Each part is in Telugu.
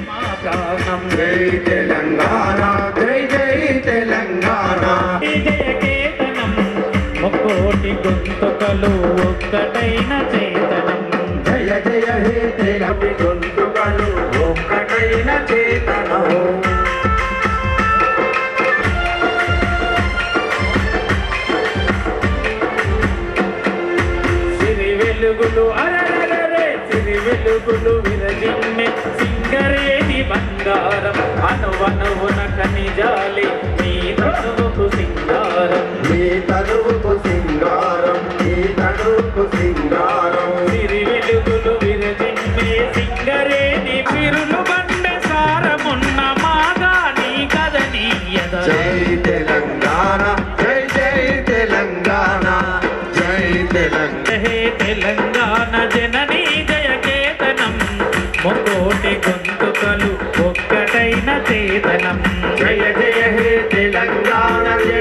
మా ప్రాణం. జై తెలంగాణ జై జై తెలంగాణ. జయకేతనం ముక్కోటి గొంతుకలు ఒక్కటైన చేతనం. జయ జయ హే తెలంగాణ గొంతుకలు ఒక్కటైన చేతనం. సిరి వెలుగులు అరరరే సిరి వెలుగులు విరజిమ్మె సింగరేణి బంగారం. అనువనువున ఖనిజాలి నీ తనువుకు సింగారం. నీ తనువుకు సింగారం నీ తనువుకు సింగారం. సిరి వెలుగులు విరజిమ్మె సింగరేణి పిరులు బండె సారమున్న మాగాని కదనీయద. జై తెలంగాణ జై జై తెలంగాణ జై తెలంగాణ. హే తెలంగాణ జననీ జయకేతనం ముక్కోటి గొంతుకలు ఒక్కటైన చేతనం. జయ జయ హే తెలంగాణ. జై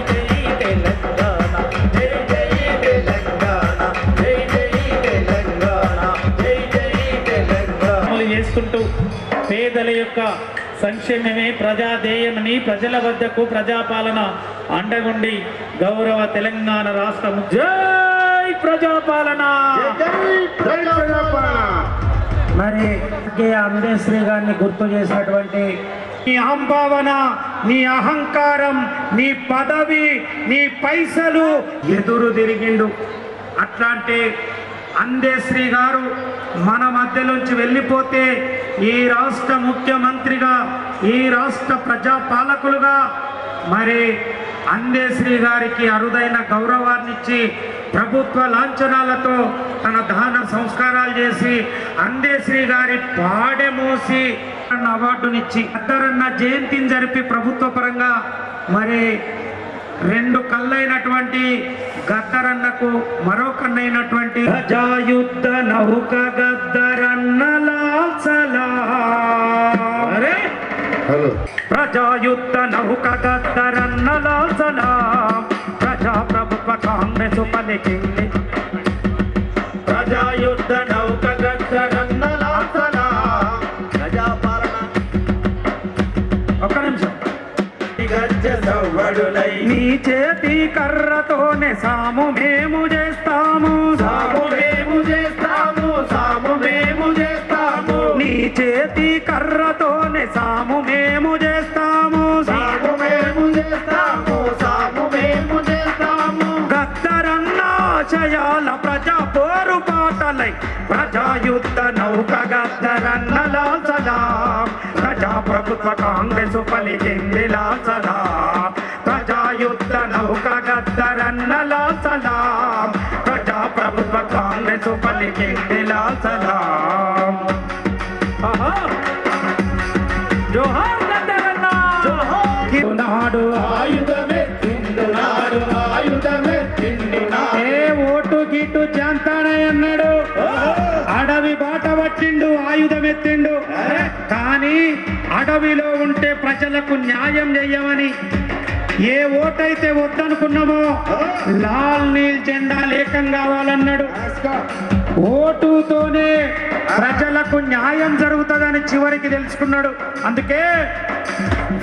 జై తెలంగాణ జై జై తెలంగాణ జై జై తెలంగాణ జై జై తెలంగాణ. అమలు చేసుకుంటూ పేదల యొక్క సంక్షేమమే ప్రజాధేయమని ప్రజల వద్దకు ప్రజాపాలన అండగుండి గౌరవ తెలంగాణ రాష్ట్రం జై ప్రజాపాలన. మరి అంబేశ్వరి గారిని గుర్తు చేసినటువంటి నీ అహంభావన, నీ అహంకారం, నీ పదవి, నీ పైసలు ఎదురు తిరిగిండు. అట్లాంటి అందేశ్రీ గారు మన మధ్యలోంచి వెళ్ళిపోతే ఈ రాష్ట్ర ముఖ్యమంత్రిగా, ఈ రాష్ట్ర ప్రజాపాలకులుగా మరి అందేశ్రీ గారికి అరుదైన గౌరవాన్నిచ్చి ప్రభుత్వ లాంఛనాలతో తన దహన సంస్కారాలు చేసి అందేశ్రీ గారి పాడె మోసి అవార్డునిచ్చి గద్దరన్న జయంతిని జరిపి ప్రభుత్వ పరంగా మరి 2 కళ్ళైనటువంటి గద్దరన్నకు మరో కన్నైనటువంటి ప్రజాయుద్ధ నౌక గద్దరన్నలాల్ సలాం. ప్రజాయుద్ధ నౌక గద్దరన్నలాల్ సలాం. ప్రజాప్రభుత్వ కాంగ్రెస్ పలికింది. ప్రజాయుద్ధ నౌక గద్దరన్నలాల్ సలాం. ప్రజాపాలన ఒక్క నిమిషం. గజ్జ సవ్వడులై నీ చేతి కర్రతోనే సాము మేము చేస్తాము, సాము మేము చేస్తాము సాము మేము చేస్తాము. నీ చేతి కర్రతోనే సాము మేము చేస్తాము, సాము మేము చేస్తాము సాము మేము చేస్తాము. గద్దరన్న ఆశయాల ప్రజా పోరు పాటలై ప్రజాయుద్ధ నౌక గద్దరన్నలాల్ సలాం. ప్రజాప్రభుత్వ కాంగ్రెస్ పలికింది లాల్ సలాం. ప్రజాయుద్ధ నౌక గద్దరన్నలాల్ సలాం. ప్రజాప్రభుత్వ కాంగ్రెస్ పలికింది లాల్ సలాం. ఆహా. జోహార్ గద్దరన్న. నాడు ఆయుధమే తిండునాడు ఆయుధమే తిండునాడు. ఏ ఓటు గిటు జాంతానన్నాడు, అడవి బాట పట్టిండు, ఆయుధం ఎత్తిండు. కానీ అడవిలో ఉంటే ప్రజలకు న్యాయం చెయ్యమని ఏ ఓటైతే వద్దనుకున్నామో లాల్ నీల్ జెండా లేఖం కావాలన్నాడు. ఓటుతోనే ప్రజలకు న్యాయం జరుగుతుందని చివరికి తెలుసుకున్నాడు. అందుకే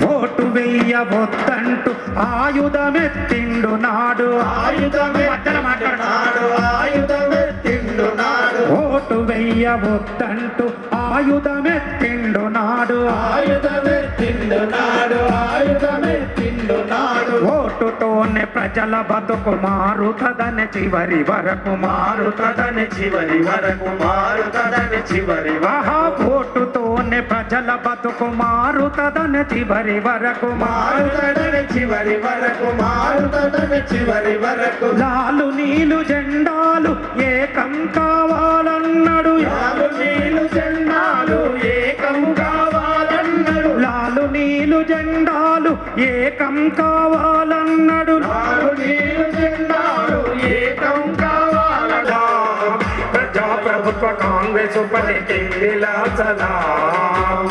ఓటు వెయ్యవద్దంటూ ఆయుధమెత్తిండు నాడు. ఆయుధమే మధ్యలో మాట్లాడు. ఆయుధమే తిండునాడు. ఓటు వెయ్యవద్దంటూ ఆయుధమెత్తిండు నాడు. ఆయుధమే తిండునాడు ఆయుధమే తిండునాడు. ఓటుతోనే ప్రజల బతుకు మారుతదని చివరి వరకు మారుతదని చివరి వరకు మారుతదని చివరి ఆహా. ఓటుతోనే ప్రజల బతుకు మారుతదని చివరి వరకు మారుతదని చివరి వరకు మారుతదని చివరి వరకు. లాలు నీలు జెండాలు ఏకం కావాలన్నాడు. లాలు నీలు జెండాలు ఏకం కావాలన్నాడు. లాలు నీలు జెండాలు ఏకం కావాలన్నాడు. లాలు నీలు జెండాలు ఏకం కావాలన్నాడు. ప్రజాప్రభుత్వ కాంగ్రెస్ పలికింది లాల్ సలాం.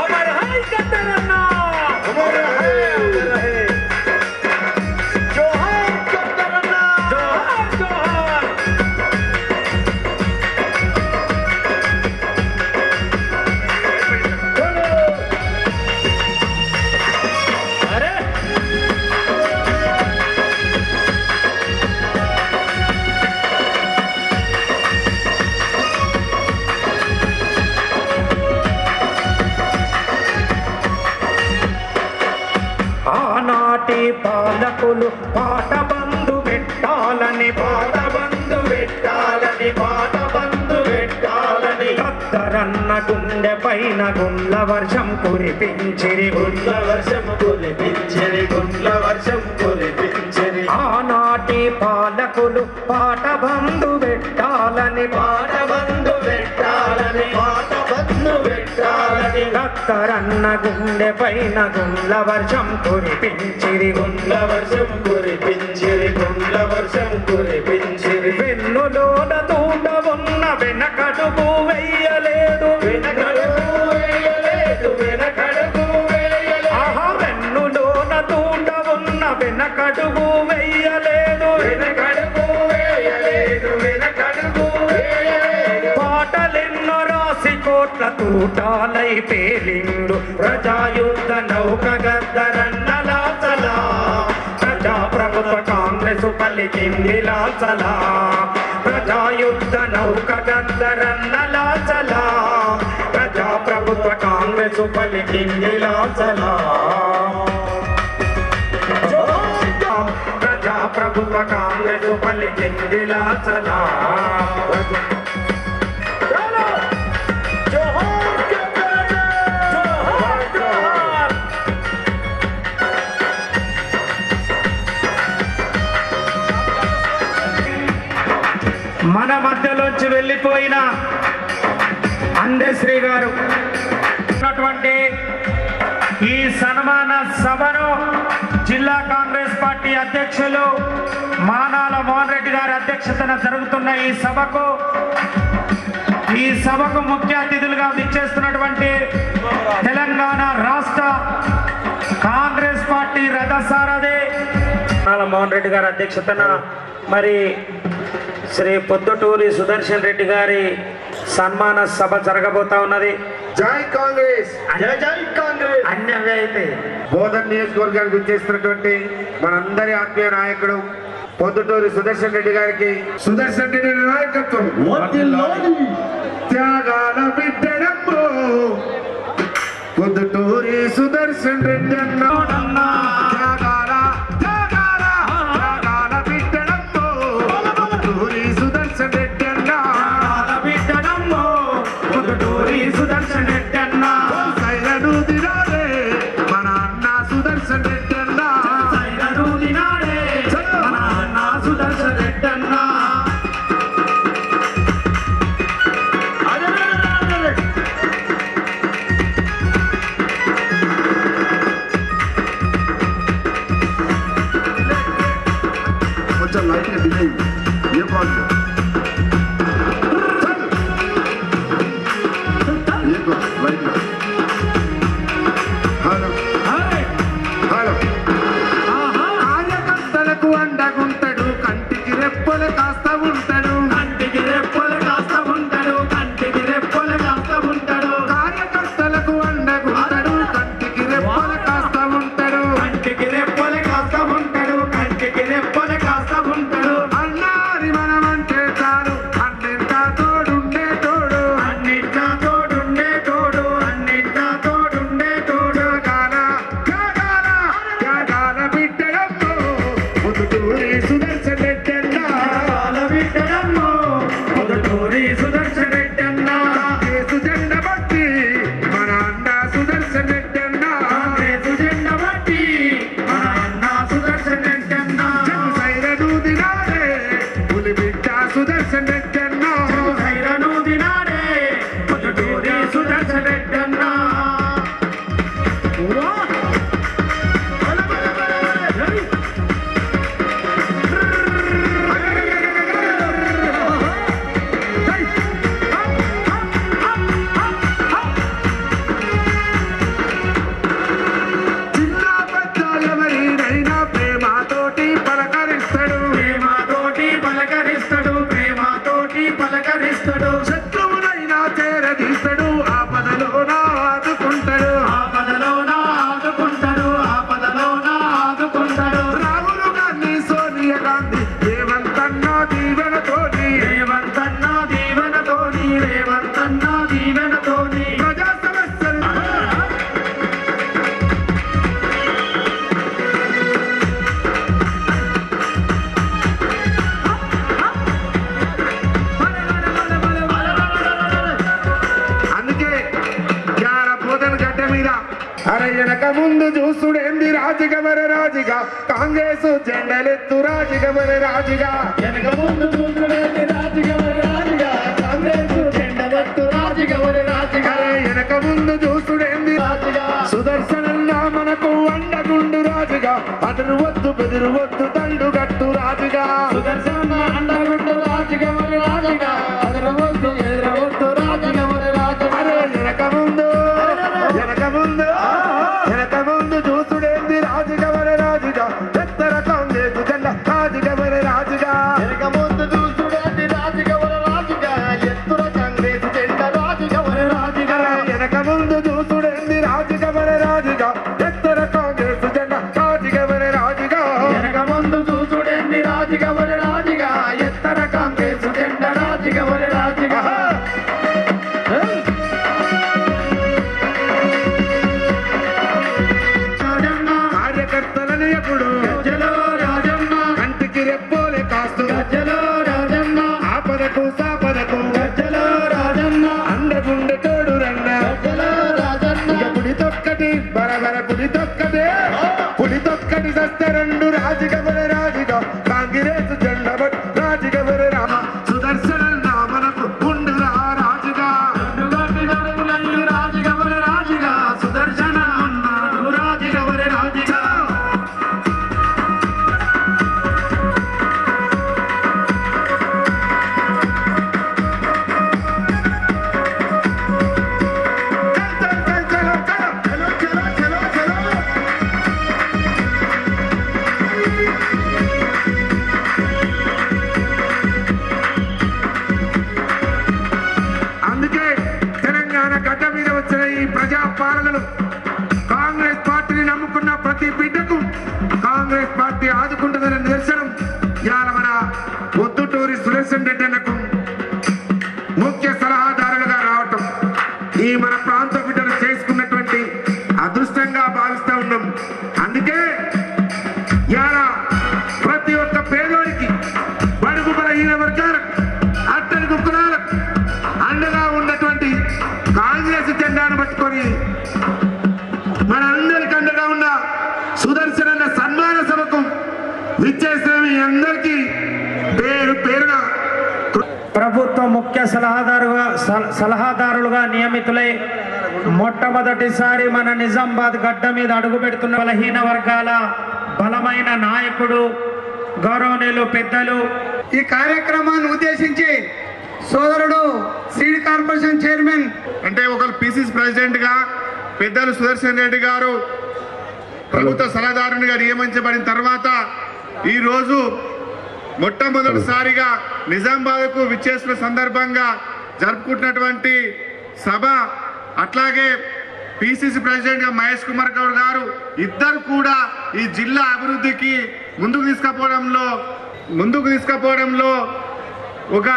అమర్ హై గద్దరన్న. అమర్ హై జోహార్ గద్దరన్న. జోహార్ జోహార్. పాలకులు పాట బంధు పెట్టాలని పాట బంధు పెట్టాలని పాట బంధు పెట్టాలని భక్తరన్న గుండె పైన గుండ్ల వర్షం కురిపించిరి గుండ్ల వర్షం కురిపించిరి గుండ్ల వర్షం కురిపించిరి ఆనాటి పాలకులు పాట బంధు పెట్టాలని పాట బంధు పెట్టాలని పాట బంధు పెట్టాలని భక్తరన్న గుండె పైన గుండ్ల వర్షం కురిపించిరి గుండ్ల వర్షం కురిపించిరి గుండ్ల వర్షం కురిపించిరి వెన్నులోన తూట ఉన్న వెనకడుగు వెయ్యలేదు వెనకడుగు వేయలేదు వెనకడుగు వేయలేదు ఆహా వెన్నులోన తూట ఉన్న వెనకడుగు వెయ్యలేదు వెనకడుగు వేయలేదు వెనకడుగు వేయలేదు పాటలెన్నో రాసి కోట్ల తూటాలై పేలిండు ప్రజాయుద్ధ నౌక గద్దరన్నలాచలా ప్రజా ప్రభుత్వ కాంగ్రెసు పలికింది లాచలా ప్రజాయుద్ధ నౌక గద్దరన్నలాచలా ప్రజా ప్రభుత్వ కాంగ్రెసు పలికింది లాచలా ప్రజా ప్రభుత్వ కాంగ్రెసు పలికింది లాచలా మన మధ్యలోంచి వెళ్ళిపోయిన అందశ్రీ గారు ఉన్నటువంటి ఈ సన్మాన సభను జిల్లా కాంగ్రెస్ పార్టీ అధ్యక్షులు మానాల మోహన్ రెడ్డి గారి అధ్యక్షతన జరుగుతున్న ఈ సభకు ముఖ్య అతిథులుగా విచ్చేస్తున్నటువంటి తెలంగాణ రాష్ట్ర కాంగ్రెస్ పార్టీ రథసారథి మానాల మోహన్ రెడ్డి గారి అధ్యక్షతన మరి శ్రీ పొద్దుటూరి సుదర్శన్ రెడ్డి గారి సన్మాన సభ జరగబోతా ఉన్నది. జై కాంగ్రెస్ జై జై కాంగ్రెస్ అన్యవే అయితే బోధన్ నియోజకవర్గానికి వచ్చేస్తున్నటువంటి మనందరి ఆత్మీయ నాయకుడు పొద్దుటూరి సుదర్శన్ రెడ్డి గారికి సుదర్శన్ రెడ్డి నాయకత్వం త్యాగాల బిడ్డడమ్మో పొద్దుటూరి సుదర్శన్ రెడ్డి అన్నా త్యాగాల త్యాగాల త్యాగాల బిడ్డడమ్మో పొద్దుటూరి సుదర్శన్ రెడ్డి అన్నా బిడ్డనమ్మో పొద్దుటూరి సుదర్శన్ రెడ్డి అన్నా సైలను దినాడే మన అన్న సుదర్శన్ రెడ్డి అన్నా సైలను దినాడే మన అన్న సుదర్శన్ రెడ్డి అన్నా కొంచెం లైట్ గా డిలే ఏ ప్రాబ్లం లైట్ హలో హలో కార్యకర్తలకు అండగుంటాడు కంటికి రెప్పలు కాస్త ఉంటాడు కంటికి రెప్పలు కాస్త ఉంటాడు కంటికి రెప్పలు కాస్త ఉంటాడు కార్యకర్తలకు అండగుంటాడు కంటికి రెప్పలు కాస్త ఉంటాడు కంటికి రెప్పలు కాస్త ఉంటాడు కంటికి రెప్పలు కాస్త ఉంటాడు అన్నారి మనమంటే చాలు అన్నింటా తోడుండే తోడు అన్నింటా తోడుండే తోడు అన్నింటా తోడుండే తోడు త్యాగాల త్యాగాల త్యాగాల బిడ్డడమ్మో పొద్దుటూరి సుదర్శన్ రెడ్డి అన్నా వాళ్ళ బిడ్డనమ్మో పొద్దుటూరి సుదర్శన్ రెడ్డి అన్నా కేసు జెండ బట్టి మన అన్న సుదర్శన్ రెడ్డి అన్నా కాంగ్రెసు జెండా బట్టి మన అన్న సుదర్శన్ రెడ్డి అన్నా సైరను దినాడే పులి బిడ్డ సుదర్శన్ రెడ్డి అన్నా సైరను దినాడే పొద్దుటూరి సుదర్శన్ రెడ్డి అన్నా చిన్న పెద్ద ఎవరినైనా ప్రేమతోటి పలకరిస్తాడు ప్రేమతోటి పలకరిస్తాడు ప్రేమతోటి పలకరిస్తాడు శత్రువునైనా చేరదీస్తాడు ఆపదలోన ఆదుకుంటాడు ఆపదలోన ఆదుకుంటాడు ఆపదలోన ఆదుకుంటాడు రాహుల్ గాంధీ సోనియా గాంధీ రేవంతన్న దీవెనతోని రేవంతన్న దీవెనతోని రేవంతన్న దీవెనతోని ప్రజా సమస్యలు అరే వెనక ముందు చూసుడేంది రాజుగా మరి రాజుగా కాంగ్రెస్ జెండలెత్తు రాజుగా మరి రాజుగా వెనక ముందు చూసుడేంది రాజుగా మరి రాజుగా కాంగ్రెస్ జెండలెత్తు రాజుగా మరి రాజుగా అరే వెనక ముందు చూసుడేంది రాజుగా సుదర్శనన్నా మనకు అండగుండు రాజుగా అతను వద్దు బెదురు వద్దు దండు గట్టు రాజుగా సుదర్శన అండగుండు రాజుగా మరి రాజుగా అదరవద్దు ఎదరవద్దు రాజుగా మరి రాజుగా అరే వెనక ముందు చూసుడేంది రాజుగా మరి రాజుగా ఎత్తర కాంగ్రెస్ జెండా రాజుగా మరి రాజుగా వెనక ముందు చూసుడేంది రాజుగా మరి రాజుగా ఎత్తుర కాంగ్రెస్ జెండా రాజుగా మరి రాజుగా వెనక ముందు చూసుడేంది రాజుగా మరి రాజుగా ఎత్తర కాంగ్రెస్ జెండా రాజుగా మరి రాజుగా వెనక ముందు చూసుడేంది రాజుగా మరి రాజుగా ఎత్తర కాంగ్రెస్ జెండా రాజుగా మరి రాజుగా కార్యకర్తలను ఎప్పుడు గజ్జలో రాజన్న కంటికి రెప్పోలే కాస్తూ గజ్జలో రాజన్న ఆపదకు సాపదకు గజ్జలో రాజన్న అండగుండె తోడు రన్న గజ్జలో రాజన్న ఇక పులి తొక్కటి బరబర పులి తొక్కటి సస్తే రెండు రాజుగా మరి రాజుగా కాంగ్రెస్ జెండా రాజుగా మరి రామ సుదర్శన మనకు ఉండురా రాజుగా రెండుగట్టి నడుములయ్యి రాజుగా మరి రాజుగా సుదర్శన ఉన్నాడు రాజుగా మరి రాజుగా చలో, చలో, చలో, చలో. అందుకే తెలంగాణ గడ్డ మీద వచ్చిన ఈ ప్రజా పాలనలు కాంగ్రెస్ పార్టీని నమ్ముకున్న ప్రతి బిడ్డకు కాంగ్రెస్ పార్టీ ఆదుకుంటుందనే నిదర్శనం ఇవాళ మన పొద్దుటూరి సురేశన్ రెడ్డి అన్నకు ముఖ్య సలహాదారులుగా రావటం ఈ మన ప్రాంత బిడ్డలు చేసుకున్నటువంటి అదృష్టంగా భావిస్తూ ఉన్నాం. అందుకే ఇవాళ ప్రతి ఒక్క పేదోడికి బడుగు బలహీన వర్గాలకు అట్టడుగు కులాలకు అండగా ఉన్నటువంటి కాంగ్రెస్ జెండాను పట్టుకొని మనందరికి అండగా ఉన్న సుదర్శన సన్మాన సభకు విచ్చేసిన మీ అందరికీ పేరు పేరున ప్రభుత్వ ముఖ్య సలహాదారులుగా నియమితులై మొట్టమొదటిసారి మన నిజామాబాద్ గడ్డ మీద అడుగు పెడుతున్న బలహీన వర్గాల బలమైన నాయకుడు గౌరవనీయులు పెద్దలు ఈ కార్యక్రమాన్ని ఉద్దేశించి సోదరుడు సిటీ కార్పొరేషన్ చైర్మన్ అంటే ఒకరు పిసిసి ప్రెసిడెంట్ గా పెద్దలు సుదర్శన్ రెడ్డి గారు ప్రభుత్వ సలహాదారునిగా నియమించబడిన తర్వాత ఈ రోజు మొట్టమొదటిసారిగా నిజామాబాద్కు విచ్చేసిన సందర్భంగా జరుపుకుంటున్నటువంటి సభ అట్లాగే పిసిసి ప్రెసిడెంట్ గా మహేష్ కుమార్ గౌడ్ గారు ఇద్దరు కూడా ఈ జిల్లా అభివృద్ధికి ముందుకు తీసుకుపోవడంలో ఒక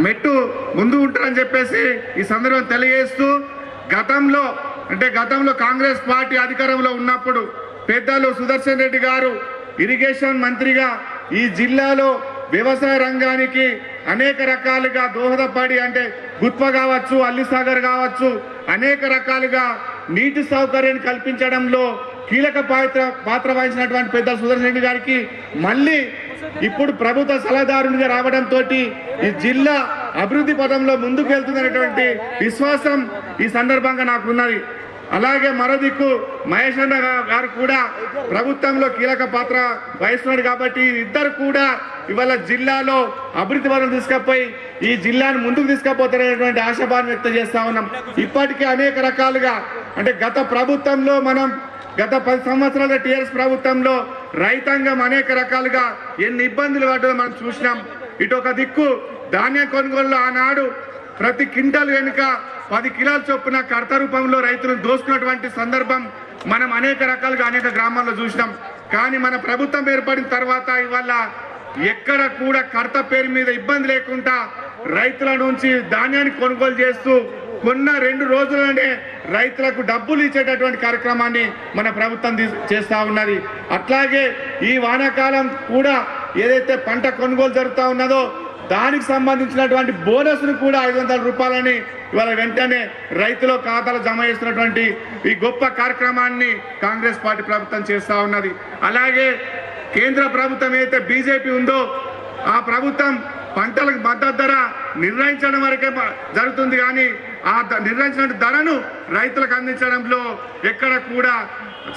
మెట్టు ముందు ఉంటారని చెప్పేసి ఈ సందర్భం తెలియజేస్తూ గతంలో కాంగ్రెస్ పార్టీ అధికారంలో ఉన్నప్పుడు పెద్దలు సుదర్శన్ రెడ్డి గారు ఇరిగేషన్ మంత్రిగా ఈ జిల్లాలో వ్యవసాయ రంగానికి అనేక రకాలుగా దోహదపడి అంటే గుత్ప కావచ్చు అల్లిసాగర్ కావచ్చు అనేక రకాలుగా నీటి సౌకర్యాన్ని కల్పించడంలో కీలక పాత్ర వహించినటువంటి పెద్ద సుదర్శన్ రెడ్డి గారికి మళ్ళీ ఇప్పుడు ప్రభుత్వ సలహాదారునిగా రావడంతో ఈ జిల్లా అభివృద్ధి పదంలో ముందుకు వెళ్తుందనేటువంటి విశ్వాసం ఈ సందర్భంగా నాకున్నది. అలాగే మరో దిక్కు మహేష్ అన్న గారు కూడా ప్రభుత్వంలో కీలక పాత్ర వహిస్తున్నాడు కాబట్టి ఇద్దరు కూడా ఇవాళ జిల్లాలో అభివృద్ధి పదం తీసుకుపోయి ఈ జిల్లాను ముందుకు తీసుకుపోతారనేటువంటి ఆశాభావం వ్యక్తం చేస్తా ఉన్నాం. ఇప్పటికే అనేక రకాలుగా అంటే గత 10 సంవత్సరాల టీఆర్ఎస్ ప్రభుత్వంలో రైతాంగం అనేక రకాలుగా ఎన్ని ఇబ్బందులు పడ్డదో మనం చూసినాం. ఇటు ఒక దిక్కు ధాన్యం కొనుగోలులో ఆనాడు ప్రతి క్వింటాల్ వెనుక 10 కిలోల చొప్పున కడత రూపంలో రైతులను దోసుకున్నటువంటి సందర్భం మనం అనేక రకాలుగా అనేక గ్రామాల్లో చూసినాం. కానీ మన ప్రభుత్వం ఏర్పడిన తర్వాత ఇవాళ ఎక్కడ కూడా కడత పేరు మీద ఇబ్బంది లేకుండా రైతుల నుంచి ధాన్యాన్ని కొనుగోలు చేస్తూ కొన్న 2 రోజులనే రైతులకు డబ్బులు ఇచ్చేటటువంటి కార్యక్రమాన్ని మన ప్రభుత్వం చేస్తా ఉన్నది. అట్లాగే ఈ వానాకాలం కూడా ఏదైతే పంట కొనుగోలు జరుగుతూ ఉన్నదో దానికి సంబంధించినటువంటి బోనస్ను కూడా 500 రూపాయలని ఇవాళ వెంటనే రైతుల ఖాతాలో జమ చేస్తున్నటువంటి ఈ గొప్ప కార్యక్రమాన్ని కాంగ్రెస్ పార్టీ ప్రభుత్వం చేస్తా ఉన్నది. అలాగే కేంద్ర ప్రభుత్వం ఏదైతే బీజేపీ ఉందో ఆ ప్రభుత్వం పంటలకు మద్దతు ధర నిర్ణయించడం వరకే జరుగుతుంది, కానీ ఆ నిర్ణయించిన ధరను రైతులకు అందించడంలో ఎక్కడ కూడా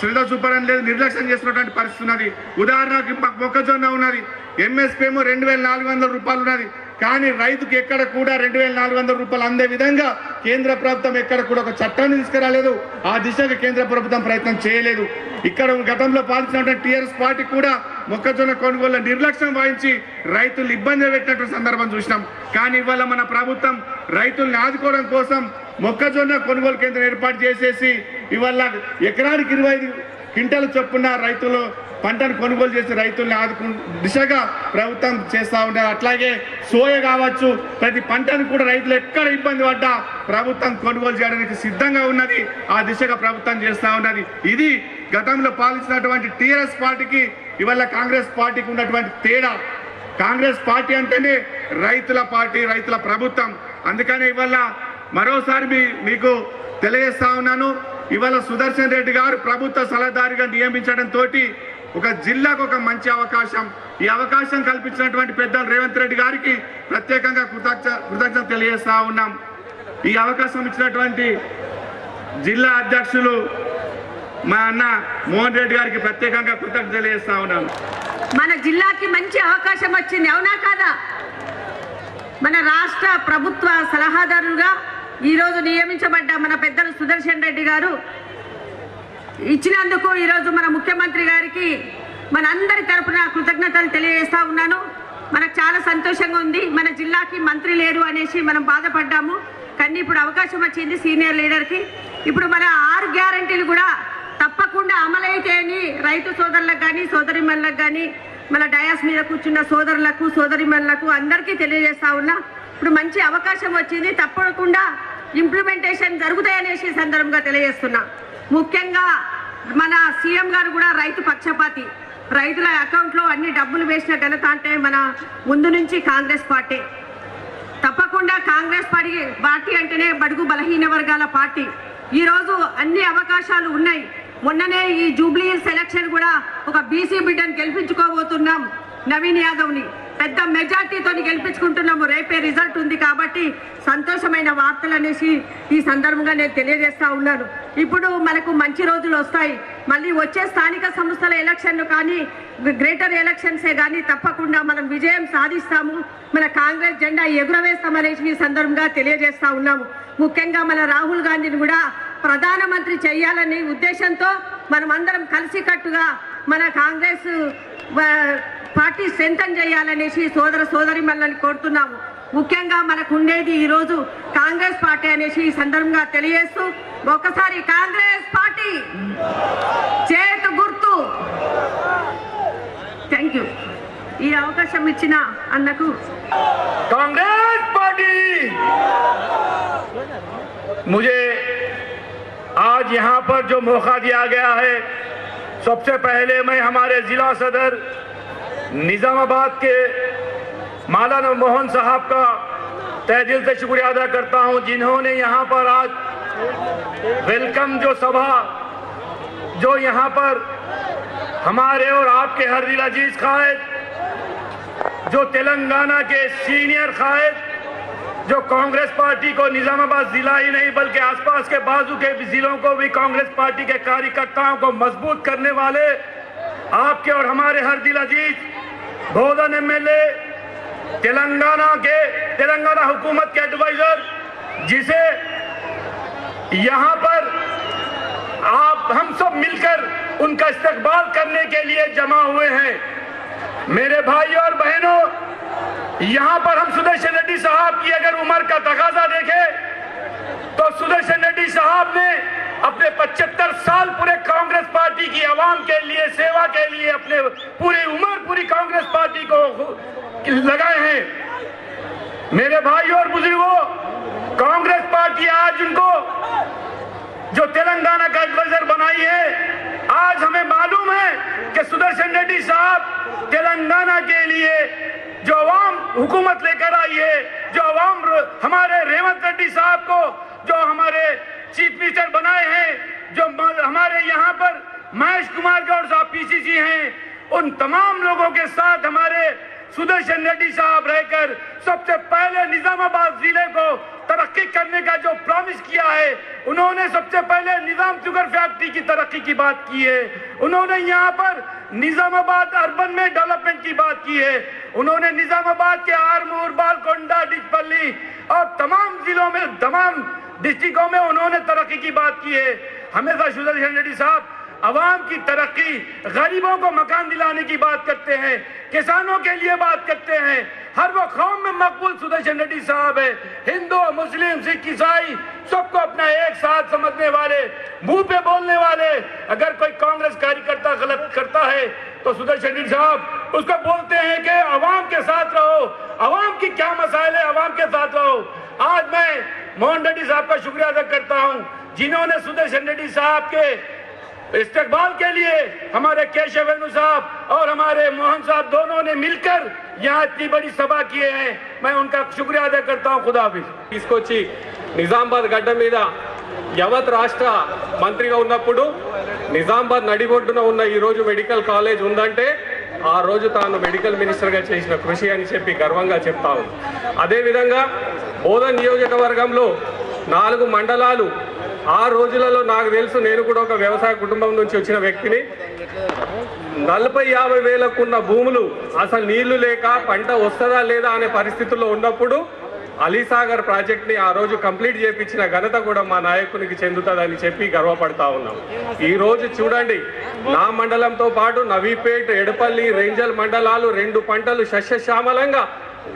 శ్రద్ధ చూపడం లేదు, నిర్లక్ష్యం చేస్తున్నటువంటి పరిస్థితి ఉన్నది. ఉదాహరణకి మొక్కజొన్న ఉన్నది, ఎంఎస్పీ ఏమో 2400 రూపాయలు ఉన్నది, కానీ రైతుకి ఎక్కడ కూడా 2400 రూపాయలు అందే విధంగా కేంద్ర ప్రభుత్వం ఎక్కడ కూడా ఒక చట్టాన్ని తీసుకురాలేదు. ఆ దిశగా కేంద్ర ప్రభుత్వం ప్రయత్నం చేయలేదు. ఇక్కడ గతంలో పాలించినటువంటి టీఆర్ఎస్ పార్టీ కూడా మొక్కజొన్న కొనుగోలు నిర్లక్ష్యం వహించి రైతులు ఇబ్బంది పెట్టినటువంటి సందర్భం చూసినాం. కానీ ఇవాళ మన ప్రభుత్వం రైతుల్ని ఆదుకోవడం కోసం మొక్కజొన్న కొనుగోలు కేంద్రం ఏర్పాటు చేసేసి ఇవాళ ఎకరానికి 25 క్వింటాల చొప్పున రైతులు పంటను కొనుగోలు చేసి రైతుల్ని ఆదుకు దిశగా ప్రభుత్వం చేస్తూ ఉంటారు. అట్లాగే సోయ కావచ్చు, ప్రతి పంటను కూడా రైతులు ఎక్కడ ఇబ్బంది పడ్డా ప్రభుత్వం కొనుగోలు చేయడానికి సిద్ధంగా ఉన్నది. ఆ దిశగా ప్రభుత్వం చేస్తూ ఉన్నది. ఇది గతంలో పాలించినటువంటి టీఆర్ఎస్ పార్టీకి ఇవాళ కాంగ్రెస్ పార్టీకి ఉన్నటువంటి తేడా. కాంగ్రెస్ పార్టీ అంటేనే రైతుల పార్టీ, రైతుల ప్రభుత్వం. అందుకనే ఇవాళ మరోసారి మీకు తెలియజేస్తా ఉన్నాను, ఇవాళ సుదర్శన్ రెడ్డి గారు ప్రభుత్వ సలహాదారుగా నియమించడంతో ఒక జిల్లాకు ఒక మంచి అవకాశం. ఈ అవకాశం కల్పించినటువంటి పెద్దలు రేవంత్ రెడ్డి గారికి ప్రత్యేకంగా కృతజ్ఞత తెలియజేస్తా ఉన్నాం. ఈ అవకాశం ఇచ్చినటువంటి జిల్లా అధ్యక్షులు మా అన్న మోహన్ రెడ్డి గారికి ప్రత్యేకంగా కృతజ్ఞత తెలియజేస్తా ఉన్నాను. మన జిల్లాకి మంచి అవకాశం వచ్చింది, అవునా కాదా? మన రాష్ట్ర ప్రభుత్వ సలహాదారుగా ఈరోజు నియమించబడ్డ మన పెద్దలు సుదర్శన్ రెడ్డి గారు ఇచ్చినందుకు ఈరోజు మన ముఖ్యమంత్రి గారికి మనందరి తరపున కృతజ్ఞతలు తెలియజేస్తా ఉన్నాను. మనకు చాలా సంతోషంగా ఉంది. మన జిల్లాకి మంత్రి లేరు అనేసి మనం బాధపడ్డాము, కానీ ఇప్పుడు అవకాశం వచ్చింది సీనియర్ లీడర్కి. ఇప్పుడు మన 6 గ్యారంటీలు కూడా తప్పకుండా అమలైతే అని రైతు సోదరులకు కానీ సోదరిమణులకు కానీ మన డయాస్ మీద కూర్చున్న సోదరులకు సోదరిమణులకు అందరికీ తెలియజేస్తా ఉన్నా. ఇప్పుడు మంచి అవకాశం వచ్చింది, తప్పకుండా ఇంప్లిమెంటేషన్ జరుగుతాయనేసి సందర్భంగా తెలియజేస్తున్నా. ముఖ్యంగా మన సీఎం గారు కూడా రైతు పక్షపాతి. రైతుల అకౌంట్లో అన్ని డబ్బులు వేసిన ఘనత అంటే మన ముందు నుంచి కాంగ్రెస్ పార్టీ. తప్పకుండా కాంగ్రెస్ పార్టీ అంటేనే బడుగు బలహీన వర్గాల పార్టీ. ఈరోజు అన్ని అవకాశాలు ఉన్నాయి. మొన్ననే ఈ జూబ్లీ సెలక్షన్ కూడా ఒక బీసీ బిడ్డను గెలిపించుకోబోతున్నాం, నవీన్ యాదవ్ని పెద్ద మెజార్టీతో గెలిపించుకుంటున్నాము. రేపే రిజల్ట్ ఉంది కాబట్టి సంతోషమైన వార్తలు అనేసి ఈ సందర్భంగా నేను తెలియజేస్తా ఉన్నాను. ఇప్పుడు మనకు మంచి రోజులు వస్తాయి. మళ్ళీ వచ్చే స్థానిక సంస్థల ఎలక్షన్లు కానీ గ్రేటర్ ఎలక్షన్సే కానీ తప్పకుండా మనం విజయం సాధిస్తాము. మన కాంగ్రెస్ జెండా ఎగురవేస్తామనేసి ఈ సందర్భంగా తెలియజేస్తా ఉన్నాము. ముఖ్యంగా మన రాహుల్ గాంధీని కూడా ప్రధానమంత్రి చేయాలని ఉద్దేశంతో మనం అందరం కలిసికట్టుగా మన కాంగ్రెస్ పార్టీ స్ట్రెంథన్ చేయాలనేసి సోదరిమణులను కోరుతున్నాము. ముఖ్యంగా మనకు ఉండేది ఈరోజు కాంగ్రెస్ పార్టీ అనేసి ఈ సందర్భంగా తెలియజేస్తూ ఒకసారి కాంగ్రెస్ పార్టీ చేతు గుర్తు. Thank you. ఈ అవకాశం ఇచ్చిన అన్నకు कांग्रेस पार्टी। मुझे आज यहाँ पर जो मौका दिया गया है, सबसे पहले मैं हमारे जिला सदर निजामाबाद के मौलाना मोहन साहब का तहे दिल से शुक्रिया अदा करता हूँ, जिन्होंने यहाँ पर आज वेलकम जो सभा जो यहाँ पर हमारे और आपके हर दिल अजीज कायद, जो तेलंगाना के सीनियर कायद, जो कांग्रेस पार्टी को निजामाबाद जिला ही नहीं बल्कि आसपास के बाजू के जिलों को भी कांग्रेस पार्टी के कार्यकर्ताओं को मजबूत करने वाले आपके और हमारे हर दिल अजीज बोधन एमएलए, तेलंगाना हुकूमत के एडवाइजर, जिसे यहाँ पर आप हम सब मिलकर उनका इस्तकबाल करने के लिए जमा हुए हैं। मेरे भाइयों और बहनों, यहाँ पर हम सुदर्शन रेड्डी साहब की अगर उम्र का तकाजा देखें तो सुदर्शन रेड्डी साहब ने अपने 75 साल पूरे कांग्रेस पार्टी की आवाम के लिए सेवा के लिए अपने पूरी उम्र पूरी कांग्रेस पार्टी को लगाए हैं। मेरे भाइयों और बुजुर्गों, कांग्रेस पार्टी आज उनको जो तेलंगाना का एडवाइजर बनाई है, आज हमें मालूम है कि सुदर्शन रेड्डी साहब तेलंगाना के लिए जो अवाम हुकूमत लेकर आई है, जो अवाम हमारे रेवंत रेड्डी साहब को जो हमारे चीफ मिनिस्टर बनाए हैं, जो हमारे यहाँ पर महेश कुमार गौड़ साहब पीसीसी हैं, उन तमाम लोगों के साथ हमारे सुदर्शन रेड्डी साहब रहकर सबसे पहले निजामाबाद जिले को तरक्की करने का जो प्रॉमिस किया है, उन्होंने सबसे पहले निजाम शुगर फैक्ट्री की तरक्की की बात की है। उन्होंने यहाँ पर निजामाबाद अर्बन में डेवलपमेंट की बात की है। उन्होंने निजामाबाद के आरमूर, बालकोंडा, डिचपल्ली और तमाम जिलों में, तमाम डिस्ट्रिक्टों में उन्होंने तरक्की की बात की है। हमेशा सुदर्शन रेड्डी साहब अवाम की तरक्की, गरीबों को मकान दिलाने की बात करते हैं, किसानों के लिए बात करते हैं। हर वो कौम में मकबूल सुदर्शन रेड्डी साहब है। हिंदू, मुस्लिम, सिख, ईसाई सबको अपना एक साथ समझने वाले, मुंह पे बोलने वाले। अगर कोई कांग्रेस कार्यकर्ता गलत करता है तो सुदर्शन रेड्डी साहब उसको बोलते हैं कि अवाम के साथ रहो, अवाम की क्या मसाइल है, अवाम के साथ रहो। आज मैं मोहन रेड्डी साहब का शुक्रिया अदा करता हूं, जिन्होंने सुदर्शन रेड्डी साहब के इस्तेकबाल के लिए हमारे केशव वेणु साहब और हमारे मोहन साहब दोनों ने मिलकर यहाँ इतनी बड़ी सभा किए हैं। मैं उनका शुक्रिया अदा करता हूँ। खुदा हाफिज। తీసుకొచ్చి నిజామాబాద్ గడ్డ మీద యావత్ రాష్ట్ర మంత్రిగా ఉన్నప్పుడు నిజామాబాద్ నడిబొడ్డున ఉన్న ఈ రోజు మెడికల్ కాలేజ్ ఉందంటే ఆ రోజు తాను మెడికల్ మినిస్టర్గా చేసిన కృషి అని చెప్పి గర్వంగా చెప్తా ఉంది. అదేవిధంగా బోధన్ నియోజకవర్గంలో 4 మండలాలు ఆ రోజులలో నాకు తెలుసు, నేను కూడా ఒక వ్యవసాయ కుటుంబం నుంచి వచ్చిన వ్యక్తిని. 40-50 వేలకున్న భూములు అసలు నీళ్లు లేక పంట వస్తుందా లేదా అనే పరిస్థితుల్లో ఉన్నప్పుడు అలీసాగర్ ప్రాజెక్ట్ని ఆ రోజు కంప్లీట్ చేయించిన ఘనత కూడా మా నాయకునికి చెందుతుందని చెప్పి గర్వపడతా ఉన్నాం. ఈ రోజు చూడండి, నా మండలంతో పాటు నవీపేట్, ఎడపల్లి, రేంజల్ మండలాలు 2 పంటలు సస్యశ్యామలంగా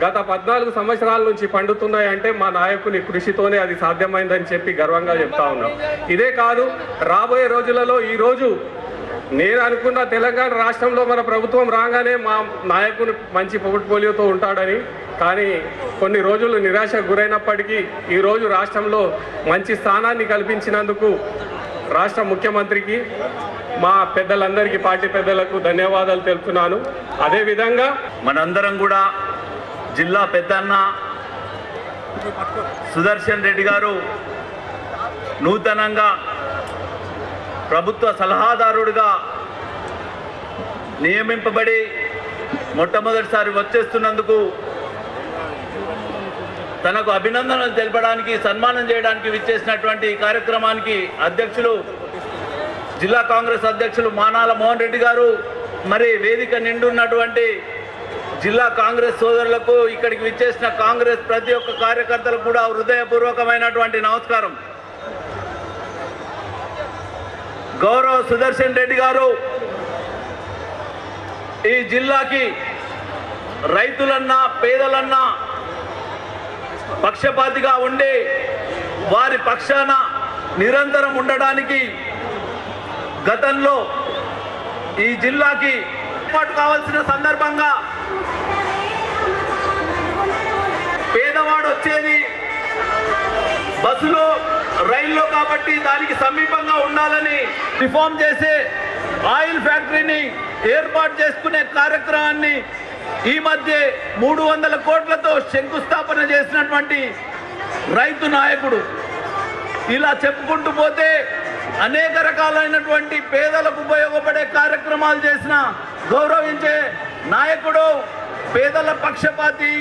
గత 14 సంవత్సరాల నుంచి పండుతున్నాయి అంటే మా నాయకుని కృషితోనే అది సాధ్యమైందని చెప్పి గర్వంగా చెప్తా ఉన్నాం. ఇదే కాదు, రాబోయే రోజులలో ఈ రోజు నేను అనుకున్న తెలంగాణ రాష్ట్రంలో మన ప్రభుత్వం రాగానే మా నాయకుని మంచి పోర్ట్ఫోలియోతో ఉంటాడని, కానీ కొన్ని రోజులు నిరాశకు గురైనప్పటికీ ఈ రోజు రాష్ట్రంలో మంచి స్థానాన్ని కల్పించినందుకు రాష్ట్ర ముఖ్యమంత్రికి, మా పెద్దలందరికీ, పార్టీ పెద్దలకు ధన్యవాదాలు తెలుపుతున్నాను. అదేవిధంగా మనందరం కూడా జిల్లా పెద్దన్న సుదర్శన్ రెడ్డి గారు నూతనంగా ప్రభుత్వ సలహాదారుడిగా నియమింపబడి మొట్టమొదటిసారి వచ్చేస్తున్నందుకు తనకు అభినందనలు తెలపడానికి, సన్మానం చేయడానికి విచ్చేసినటువంటి కార్యక్రమానికి అధ్యక్షులు, జిల్లా కాంగ్రెస్ అధ్యక్షులు మానాల మోహన్ రెడ్డి గారు, మరి వేదిక నిండున్నటువంటి జిల్లా కాంగ్రెస్ సోదరులకు, ఇక్కడికి విచ్చేసిన కాంగ్రెస్ ప్రతి ఒక్క కార్యకర్తలకు కూడా హృదయపూర్వకమైనటువంటి నమస్కారం. గౌరవ సుదర్శన్ రెడ్డి గారు ఈ జిల్లాకి రైతులన్నా, పేదలన్నా పక్షపాతిగా ఉండి వారి పక్షాన నిరంతరం ఉండడానికి గతంలో ఈ జిల్లాకి ఏర్పాటు కావాల్సిన సందర్భంగా పేదవాడు వచ్చేది బస్సులో, రైల్లో కాబట్టి దానికి సమీపంగా ఉండాలని రిఫార్మ్ చేసే ఆయిల్ ఫ్యాక్టరీని ఏర్పాటు చేసుకునే కార్యక్రమాన్ని ఈ మధ్య 300 కోట్లతో శంకుస్థాపన చేసినటువంటి రైతు నాయకుడు. ఇలా చెప్పుకుంటూ పోతే అనేక రకాలైనటువంటి పేదలకు ఉపయోగపడే కార్యక్రమాలు చేసిన గౌరవించే నాయకుడు, పేదల పక్షపాతి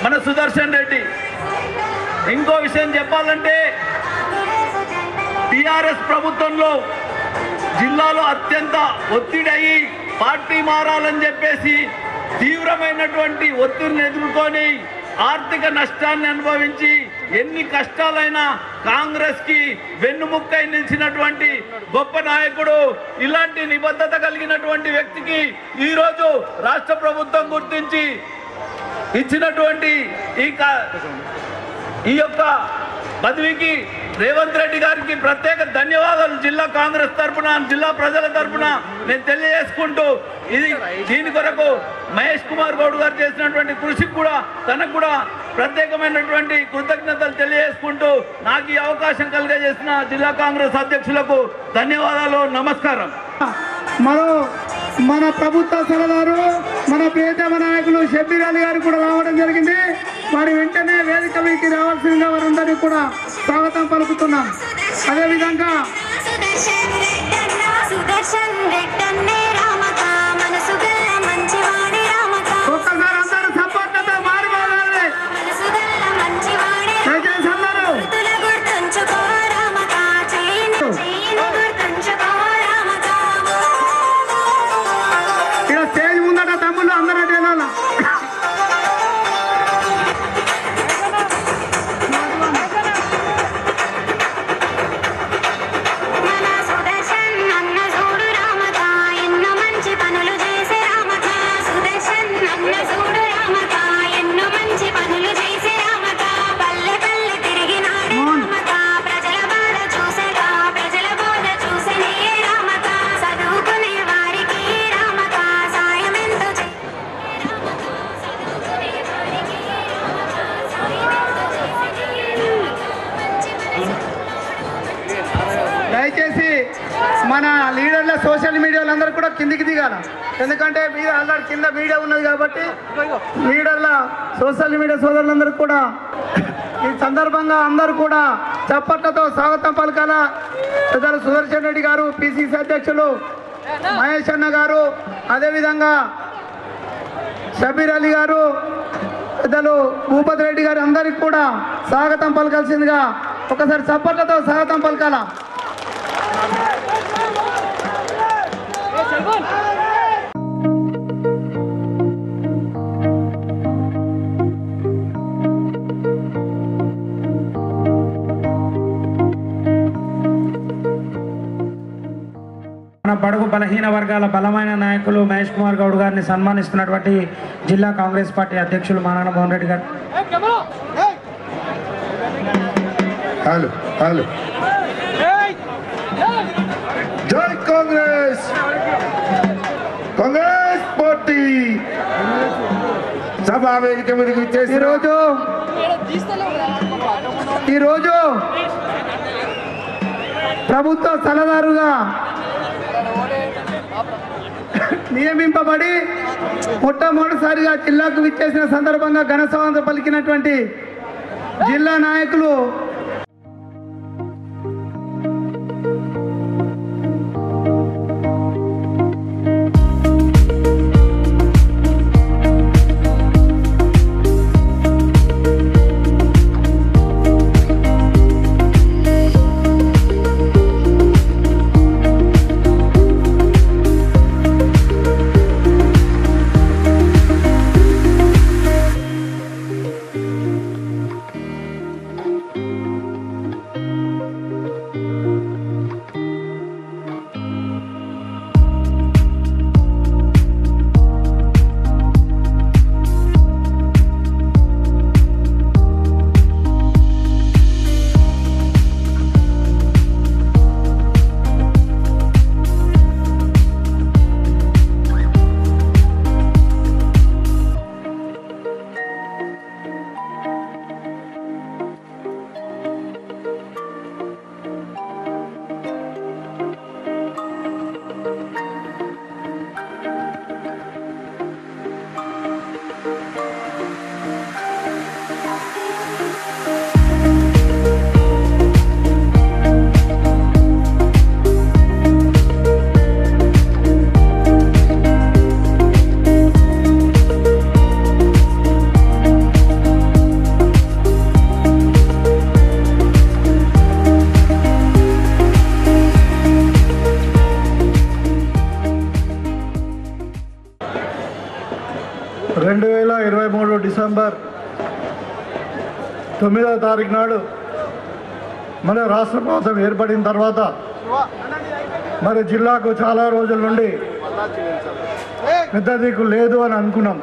మన సుదర్శన్ రెడ్డి. ఇంకో విషయం చెప్పాలంటే, టిఆర్ఎస్ ప్రభుత్వంలో జిల్లాలో అత్యంత ఒత్తిడయి పార్టీ మారాలని చెప్పేసి తీవ్రమైనటువంటి ఒత్తిడిని ఎదుర్కొని ఆర్థిక నష్టాన్ని అనుభవించి ఎన్ని కష్టాలైనా కాంగ్రెస్ కి వెన్నుముక్కై నిలిచినటువంటి గొప్ప నాయకుడు. ఇలాంటి నిబద్ధత కలిగినటువంటి వ్యక్తికి ఈరోజు రాష్ట్ర ప్రభుత్వం గుర్తించి ఇచ్చినటువంటి ఈ యొక్క పదవికి రేవంత్ రెడ్డి గారికి ప్రత్యేక ధన్యవాదాలు జిల్లా కాంగ్రెస్ తరఫున, జిల్లా ప్రజల తరఫున నేను తెలియజేసుకుంటూ, దీని కొరకు మహేష్ కుమార్ గౌడ్ గారు చేసినటువంటి కృషికి కూడా, తనకు కూడా ప్రత్యేకమైనటువంటి కృతజ్ఞతలు తెలియజేసుకుంటూ, నాకు ఈ అవకాశం కలిగజేసిన జిల్లా కాంగ్రెస్ అధ్యక్షులకు ధన్యవాదాలు, నమస్కారం. మరో మన ప్రభుత్వ సలహాదారు మన ప్రియతమ నాయకులు షబ్బీర్ అలీ గారు కూడా రావడం జరిగింది. మరి వెంటనే వేదిక మీదకి రావాల్సిందిగా వారందరికీ కూడా స్వాగతం పలుకుతున్నాం. అదేవిధంగా ఒక్కసారి అందరూ సపోర్ట్లతో మారిపోవాలి. దయచేసి అందరూ ఇలా స్టేజ్ ముందట తమ్ముళ్ళు అందరూ అటు వెళ్ళాలి. దయచేసి మన లీడర్ల సోషల్ మీడియాలందరూ కూడా కిందికి దిగాల. ఎందుకంటే మీద ఆల్రెడీ కింద మీడియా ఉన్నది కాబట్టి లీడర్ల సోషల్ మీడియా సోదరులందరూ కూడా ఈ సందర్భంగా అందరూ కూడా చప్పట్లతో స్వాగతం పలకాల. పెద్దలు సుదర్శన్ రెడ్డి గారు, పిసిసి అధ్యక్షులు మహేష్ అన్న గారు, అదేవిధంగా షబీర్ అలీ గారు, పెద్దలు భూపతి రెడ్డి గారు అందరికి కూడా స్వాగతం పలకాల్సిందిగా ఒకసారి చప్పట్లతో స్వాగతం పలకాల. మన బడుగు బలహీన వర్గాల బలమైన నాయకులు మహేష్ కుమార్ గౌడ్ గారిని సన్మానిస్తున్నటువంటి జిల్లా కాంగ్రెస్ పార్టీ అధ్యక్షులు మానాన మోహన్ రెడ్డి గారు. హలో హలో జై కాంగ్రెస్, కాంగ్రెస్ పార్టీ సభా వేదిక మీదకి ఇచ్చేసి ఈరోజు ప్రభుత్వ సలహాదారుగా నియమింపబడి మొట్టమొదటిసారిగా జిల్లాకు విచ్చేసిన సందర్భంగా ఘన స్వాగతం పలికినటువంటి జిల్లా నాయకులు డిసెంబర్ 9వ తారీఖు నాడు మన రాష్ట్ర ప్రభుత్వం ఏర్పడిన తర్వాత మరి జిల్లాకు చాలా రోజుల నుండి పెద్ద దిక్కు లేదు అని అనుకున్నాం.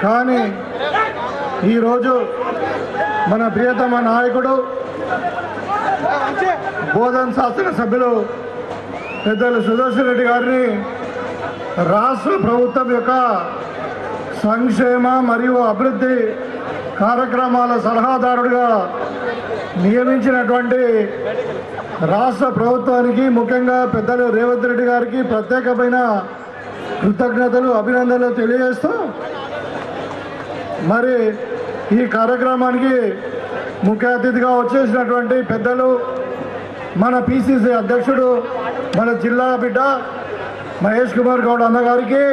కానీ ఈరోజు మన ప్రియతమ నాయకుడు బోధన్ శాసనసభ్యులు పెద్దలు సుదర్శన్ రెడ్డి గారిని రాష్ట్ర ప్రభుత్వం యొక్క సంక్షేమ మరియు అభివృద్ధి కార్యక్రమాల సలహాదారుడిగా నియమించినటువంటి రాష్ట్ర ప్రభుత్వానికి, ముఖ్యంగా పెద్దలు రేవంత్ రెడ్డి గారికి ప్రత్యేకమైన కృతజ్ఞతలు, అభినందనలు తెలియజేస్తూ మరి ఈ కార్యక్రమానికి ముఖ్య అతిథిగా వచ్చేసినటువంటి పెద్దలు మన పిసిసి అధ్యక్షుడు, మన జిల్లా బిడ్డ మహేష్ కుమార్ గౌడ్ అన్నగారికి,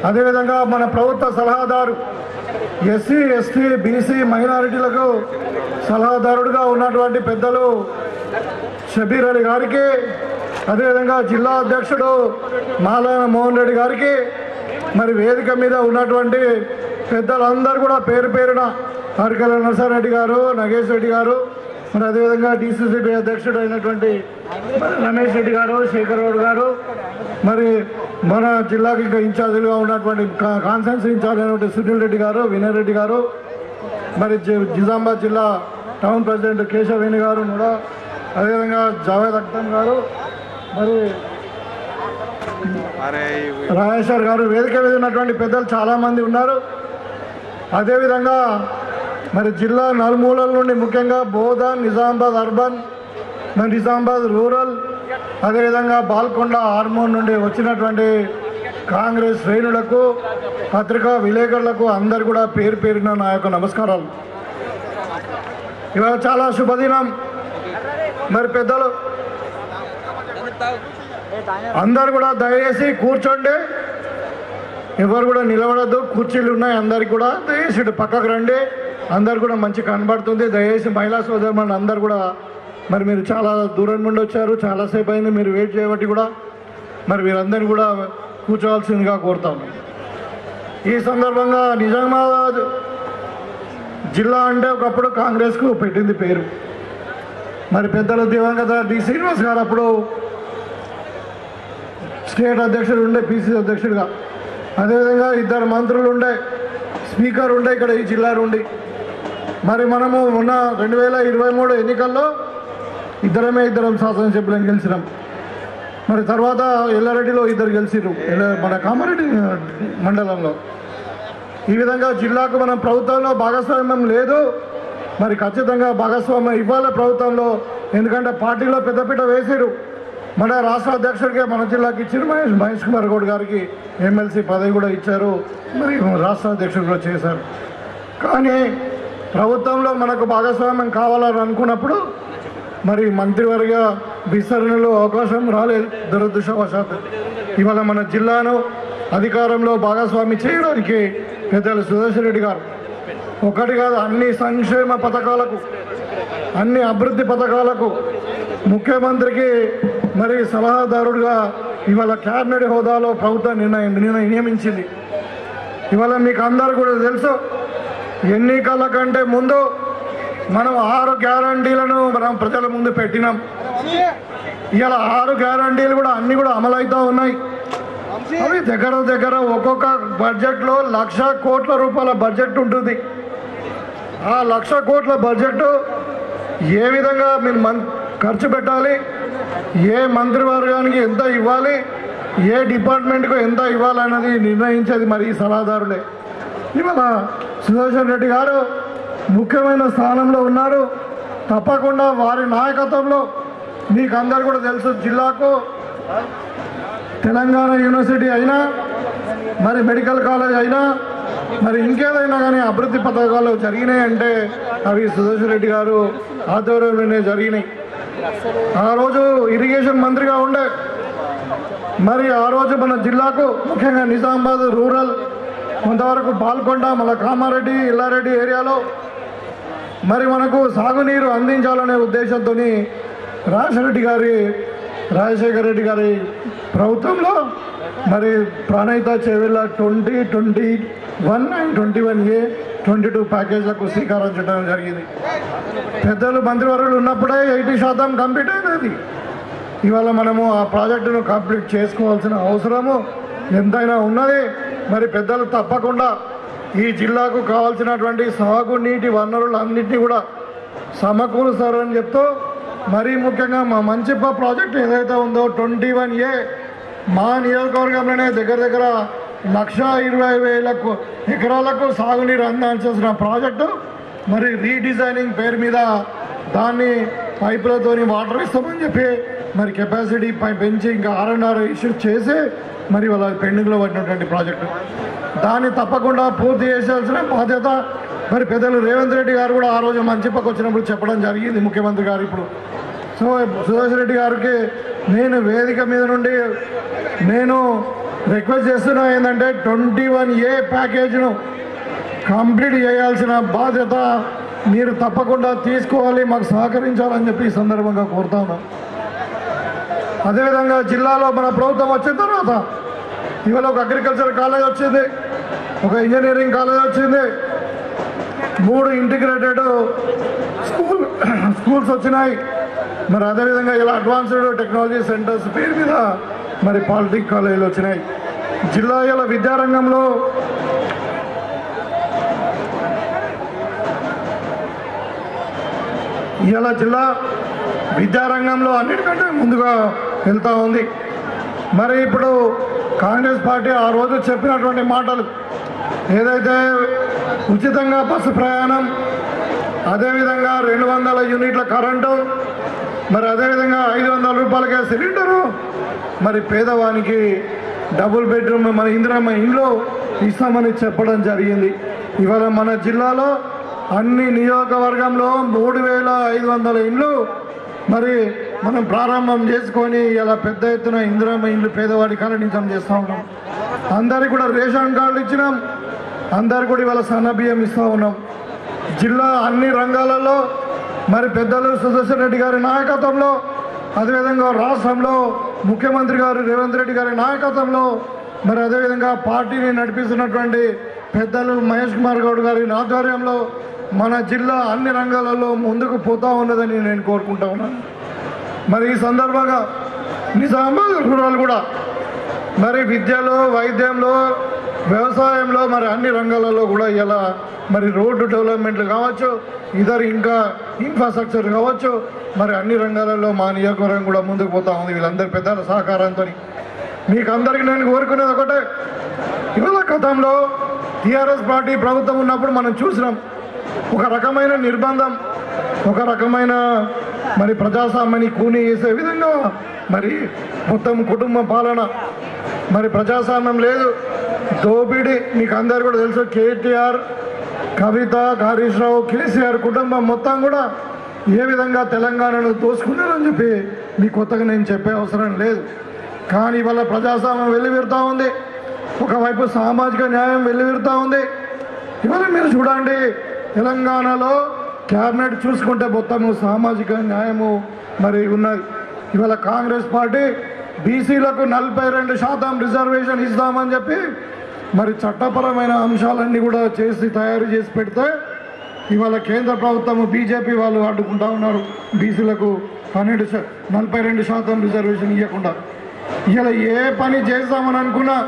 అదేవిధంగా మన ప్రభుత్వ సలహాదారు ఎస్సీ ఎస్టీ బీసీ మైనారిటీలకు సలహాదారుడుగా ఉన్నటువంటి పెద్దలు షబీర్ అలీ గారికి, అదేవిధంగా జిల్లా అధ్యక్షుడు మాలాన మోహన్ రెడ్డి గారికి, మరి వేదిక మీద ఉన్నటువంటి పెద్దలందరూ కూడా పేరు పేరున హరికల నరసారెడ్డి గారు, నగేష్ రెడ్డి గారు, మరి అదేవిధంగా డిసిసిబి అధ్యక్షుడు అయినటువంటి రమేష్ రెడ్డి గారు, శేఖర్ గౌడ్ గారు, మరి మన జిల్లాకి ఇంకా ఇన్ఛార్జీలుగా ఉన్నటువంటి కాన్ఫరెన్స్ ఇన్ఛార్జ్ అయినటువంటి సునీల్ రెడ్డి గారు, వినయ్ రెడ్డి గారు, మరి నిజామాబాద్ జిల్లా టౌన్ ప్రెసిడెంట్ కేశవేణి గారు కూడా, అదేవిధంగా జావేద్ అఖ్తర్ గారు, మరి రాజేశ్వర్ గారు, వేదిక మీద ఉన్నటువంటి పెద్దలు చాలామంది ఉన్నారు. అదేవిధంగా మరి జిల్లా నలుమూలల నుండి ముఖ్యంగా బోధన్, నిజామాబాద్ అర్బన్, మరి నిజామాబాద్ రూరల్, అదేవిధంగా బాల్కొండ, హార్మోన్ నుండి వచ్చినటువంటి కాంగ్రెస్ శ్రేణులకు, పత్రికా విలేకరులకు అందరు కూడా పేరు పేరున నా యొక్క నమస్కారాలు. ఇవాళ చాలా శుభదినం. మరి పెద్దలు అందరు కూడా దయచేసి కూర్చోండి, ఎవరు కూడా నిలబడద్దు, కుర్చీలు ఉన్నాయి అందరికి కూడా. దయచేసి ఇటు పక్కకు రండి, అందరు కూడా మంచి కనబడుతుంది. దయచేసి మహిళా సోదరులు అందరు కూడా, మరి మీరు చాలా దూరం నుండి వచ్చారు, చాలాసేపు అయింది మీరు వెయిట్ చేయబట్టి కూడా, మరి మీరందరినీ కూడా కూర్చోవాల్సిందిగా కోరుతాము. ఈ సందర్భంగా నిజామాబాద్ జిల్లా అంటే ఒకప్పుడు కాంగ్రెస్కు పెట్టింది పేరు. మరి పెద్దలు దివంగత డి శ్రీనివాస్ గారు అప్పుడు స్టేట్ అధ్యక్షుడు ఉండే, పిసిసి అధ్యక్షుడిగా, అదేవిధంగా ఇద్దరు మంత్రులు ఉండే, స్పీకర్ ఉండే ఇక్కడ ఈ జిల్లా నుండి. మరి మనము ఉన్న 2023 ఎన్నికల్లో ఇద్దరం శాసనసభ్యులను గెలిచినాం. మరి తర్వాత ఎల్లారెడ్డిలో ఇద్దరు గెలిచిరు, మన కామారెడ్డి మండలంలో. ఈ విధంగా జిల్లాకు మనం ప్రభుత్వంలో భాగస్వామ్యం లేదు, మరి ఖచ్చితంగా భాగస్వామ్యం ఇవ్వాలి ప్రభుత్వంలో. ఎందుకంటే పార్టీలో పెద్దపీట వేసిరు. మన రాష్ట్ర అధ్యక్షుడికే మన జిల్లాకి ఇచ్చారు, మహేష్ కుమార్ గౌడ్ గారికి ఎమ్మెల్సీ పదవి కూడా ఇచ్చారు, మరి రాష్ట్ర అధ్యక్షుడు కూడా చేశారు. కానీ ప్రభుత్వంలో మనకు భాగస్వామ్యం కావాలని అనుకున్నప్పుడు మరి మంత్రివర్గ విస్తరణలో అవకాశం రాలేదు దురదృష్టవశాత్తు. ఇవాళ మన జిల్లాను అధికారంలో భాగస్వామి చేయడానికి పెద్దలు సుదర్శన్ రెడ్డి గారు ఒకటి కాదు, అన్ని సంక్షేమ పథకాలకు, అన్ని అభివృద్ధి పథకాలకు ముఖ్యమంత్రికి మరి సలహాదారుడుగా ఇవాళ క్యాబినెట్ హోదాలో ప్రభుత్వం నియమించింది. ఇవాళ మీకు అందరూ కూడా తెలుసు, ఎన్నికల కంటే ముందు మనం 6 గ్యారంటీలను మనం ప్రజల ముందు పెట్టినాం. ఇవాళ 6 గ్యారంటీలు కూడా అన్ని కూడా అమలవుతూ ఉన్నాయి. అవి దగ్గర ఒక్కొక్క బడ్జెట్లో 1,00,000 కోట్ల రూపాయల బడ్జెట్ ఉంటుంది. ఆ 1,00,000 కోట్ల బడ్జెట్ ఏ విధంగా మీరు ఖర్చు పెట్టాలి, ఏ మంత్రివర్గానికి ఎంత ఇవ్వాలి, ఏ డిపార్ట్మెంట్కు ఎంత ఇవ్వాలన్నది నిర్ణయించేది మరి ఈ సలహాదారులే. ఇవాళ సుదర్శన్ రెడ్డి గారు ముఖ్యమైన స్థానంలో ఉన్నారు. తప్పకుండా వారి నాయకత్వంలో మీకు అందరు కూడా తెలుసు, జిల్లాకు తెలంగాణ యూనివర్సిటీ అయినా, మరి మెడికల్ కాలేజ్ అయినా, మరి ఇంకేదైనా కానీ అభివృద్ధి పథకాలు జరిగినాయంటే అవి సుదర్శన్ రెడ్డి గారు ఆధ్వర్యంలోనే జరిగినాయి. ఆ రోజు ఇరిగేషన్ మంత్రిగా ఉండే, మరి ఆ రోజు మన జిల్లాకు ముఖ్యంగా నిజామాబాద్ రూరల్, కొంతవరకు బాల్కొండ, మన కామారెడ్డి, ఎల్లారెడ్డి ఏరియాలో మరి మనకు సాగునీరు అందించాలనే ఉద్దేశంతో రాజశేఖర రెడ్డి గారి ప్రభుత్వంలో మరి ప్రాణహిత చేవెళ్ళ 2021 and 21A 22 ప్యాకేజీలకు శ్రీకారం చుట్టడం జరిగింది. పెద్దలు మంత్రివర్గులు ఉన్నప్పుడే 80% కంప్లీట్ అయినది. ఇవాళ మనము ఆ ప్రాజెక్టును కంప్లీట్ చేసుకోవాల్సిన అవసరము ఎంతైనా ఉన్నది. మరి పెద్దలు తప్పకుండా ఈ జిల్లాకు కావాల్సినటువంటి సాగునీటి వనరులన్నింటినీ కూడా సమకూరుస్తారని చెప్తూ, మరీ ముఖ్యంగా మా మంచిప్ప ప్రాజెక్టు ఏదైతే ఉందో 21A మా నియోజకవర్గంలోనే దగ్గర 1,20,000 ఎకరాలకు సాగునీరు అందించాల్సిన ప్రాజెక్టు మరి రీడిజైనింగ్ పేరు మీద దాన్ని పైపులతోని వాటర్ ఇస్తామని చెప్పి మరి కెపాసిటీ పెంచి ఇంకా R&R ఇష్యూ చేసి మరి వాళ్ళ పెండింగ్లో పడినటువంటి ప్రాజెక్టు దాన్ని తప్పకుండా పూర్తి చేయాల్సిన బాధ్యత మరి పెద్దలు రేవంత్ రెడ్డి గారు కూడా ఆ రోజు మంచిపక్క వచ్చినప్పుడు చెప్పడం జరిగింది ముఖ్యమంత్రి గారు. ఇప్పుడు సో సుదర్శన్ రెడ్డి గారికి నేను వేదిక మీద నుండి నేను రిక్వెస్ట్ చేస్తున్నా ఏంటంటే 21A ప్యాకేజ్ను కంప్లీట్ చేయాల్సిన బాధ్యత మీరు తప్పకుండా తీసుకోవాలి, మాకు సహకరించాలని చెప్పి ఈ సందర్భంగా కోరుతా ఉన్నాం. అదేవిధంగా జిల్లాలో మన ప్రభుత్వం వచ్చిన తర్వాత ఇవాళ ఒక అగ్రికల్చర్ కాలేజ్ వచ్చింది, ఒక ఇంజనీరింగ్ కాలేజ్ వచ్చింది, 3 ఇంటిగ్రేటెడ్ స్కూల్స్ వచ్చినాయి. మరి అదేవిధంగా ఇలా అడ్వాన్స్డ్ టెక్నాలజీ సెంటర్స్ పేరు మీద మరి పాలిటెక్నిక్ కాలేజీలు వచ్చినాయి. జిల్లా ఇలా విద్యారంగంలో ఇలా జిల్లా విద్యారంగంలో అన్నిటికంటే ముందుగా వెళ్తూ ఉంది. మరి ఇప్పుడు కాంగ్రెస్ పార్టీ ఆ రోజు చెప్పినటువంటి మాటలు ఏదైతే ఉచితంగా బస్సు ప్రయాణం, అదేవిధంగా 200 యూనిట్ల కరెంటు, మరి అదేవిధంగా 500 రూపాయలకే సిలిండరు, మరి పేదవానికి డబుల్ బెడ్రూమ్ మన ఇందిరమ్మ ఇంట్లో ఇస్తామని చెప్పడం జరిగింది. ఇవాళ మన జిల్లాలో అన్ని నియోజకవర్గంలో 3,500 ఇండ్లు మరి మనం ప్రారంభం చేసుకొని ఇలా పెద్ద ఎత్తున ఇందిరమ్మ ఇండ్లు పేదవాడికి కరణించడం చేస్తూ ఉన్నాం. అందరికి కూడా రేషన్ కార్డులు ఇచ్చినాం, అందరు కూడా ఇవాళ సన్నబియ్యం ఇస్తూ ఉన్నాం. జిల్లా అన్ని రంగాలలో మరి పెద్దలు సుదర్శన్ రెడ్డి గారి నాయకత్వంలో, అదేవిధంగా రాష్ట్రంలో ముఖ్యమంత్రి గారు రేవంత్ రెడ్డి గారి నాయకత్వంలో, మరి అదేవిధంగా పార్టీని నడిపిస్తున్నటువంటి పెద్దలు మహేష్ కుమార్ గౌడ్ గారి ఆధ్వర్యంలో మన జిల్లా అన్ని రంగాలలో ముందుకు పోతా ఉన్నదని నేను కోరుకుంటా ఉన్నాను. మరి ఈ సందర్భంగా నిజామాబాద్ రూరల్ కూడా మరి విద్యలో, వైద్యంలో, వ్యవసాయంలో మరి అన్ని రంగాలలో కూడా ఇలా మరి రోడ్డు డెవలప్మెంట్లు కావచ్చు, ఇంకా ఇన్ఫ్రాస్ట్రక్చర్ కావచ్చు, మరి అన్ని రంగాలలో మా నియోజకవర్గం కూడా ముందుకు పోతా ఉంది వీళ్ళందరి పెద్దల సహకారంతో. మీకు అందరికీ నేను కోరుకునేది ఒకటే, ఇవాళ గతంలో టీఆర్ఎస్ పార్టీ ప్రభుత్వం ఉన్నప్పుడు మనం చూసినాం ఒక రకమైన నిర్బంధం, ఒక రకమైన మరి ప్రజాస్వామ్యాన్ని కూని చేసే విధంగా మరి మొత్తం కుటుంబ పాలన, మరి ప్రజాస్వామ్యం లేదు, దోపిడీ. మీకు అందరు కూడా తెలుసు, కేటీఆర్, కవిత, హరీష్ రావు, కేసీఆర్ కుటుంబం మొత్తం కూడా ఏ విధంగా తెలంగాణను దోసుకున్నారని చెప్పి మీ కొత్తగా నేను చెప్పే అవసరం లేదు. కానీ ఇవాళ ప్రజాస్వామ్యం వెల్లివిరుతూ ఉంది, ఒకవైపు సామాజిక న్యాయం వెల్లివిరుతూ ఉంది. ఇవాళ మీరు చూడండి, తెలంగాణలో క్యాబినెట్ చూసుకుంటే మొత్తము సామాజిక న్యాయము మరి ఉన్నది. ఇవాళ కాంగ్రెస్ పార్టీ బీసీలకు 42% రిజర్వేషన్ ఇస్తామని చెప్పి మరి చట్టపరమైన అంశాలన్నీ కూడా తయారు చేసి పెడితే ఇవాళ కేంద్ర ప్రభుత్వం బీజేపీ వాళ్ళు అడ్డుకుంటా ఉన్నారు. బీసీలకు 42% రిజర్వేషన్ ఇవ్వకుండా ఇలా ఏ పని చేస్తామని అనుకున్నా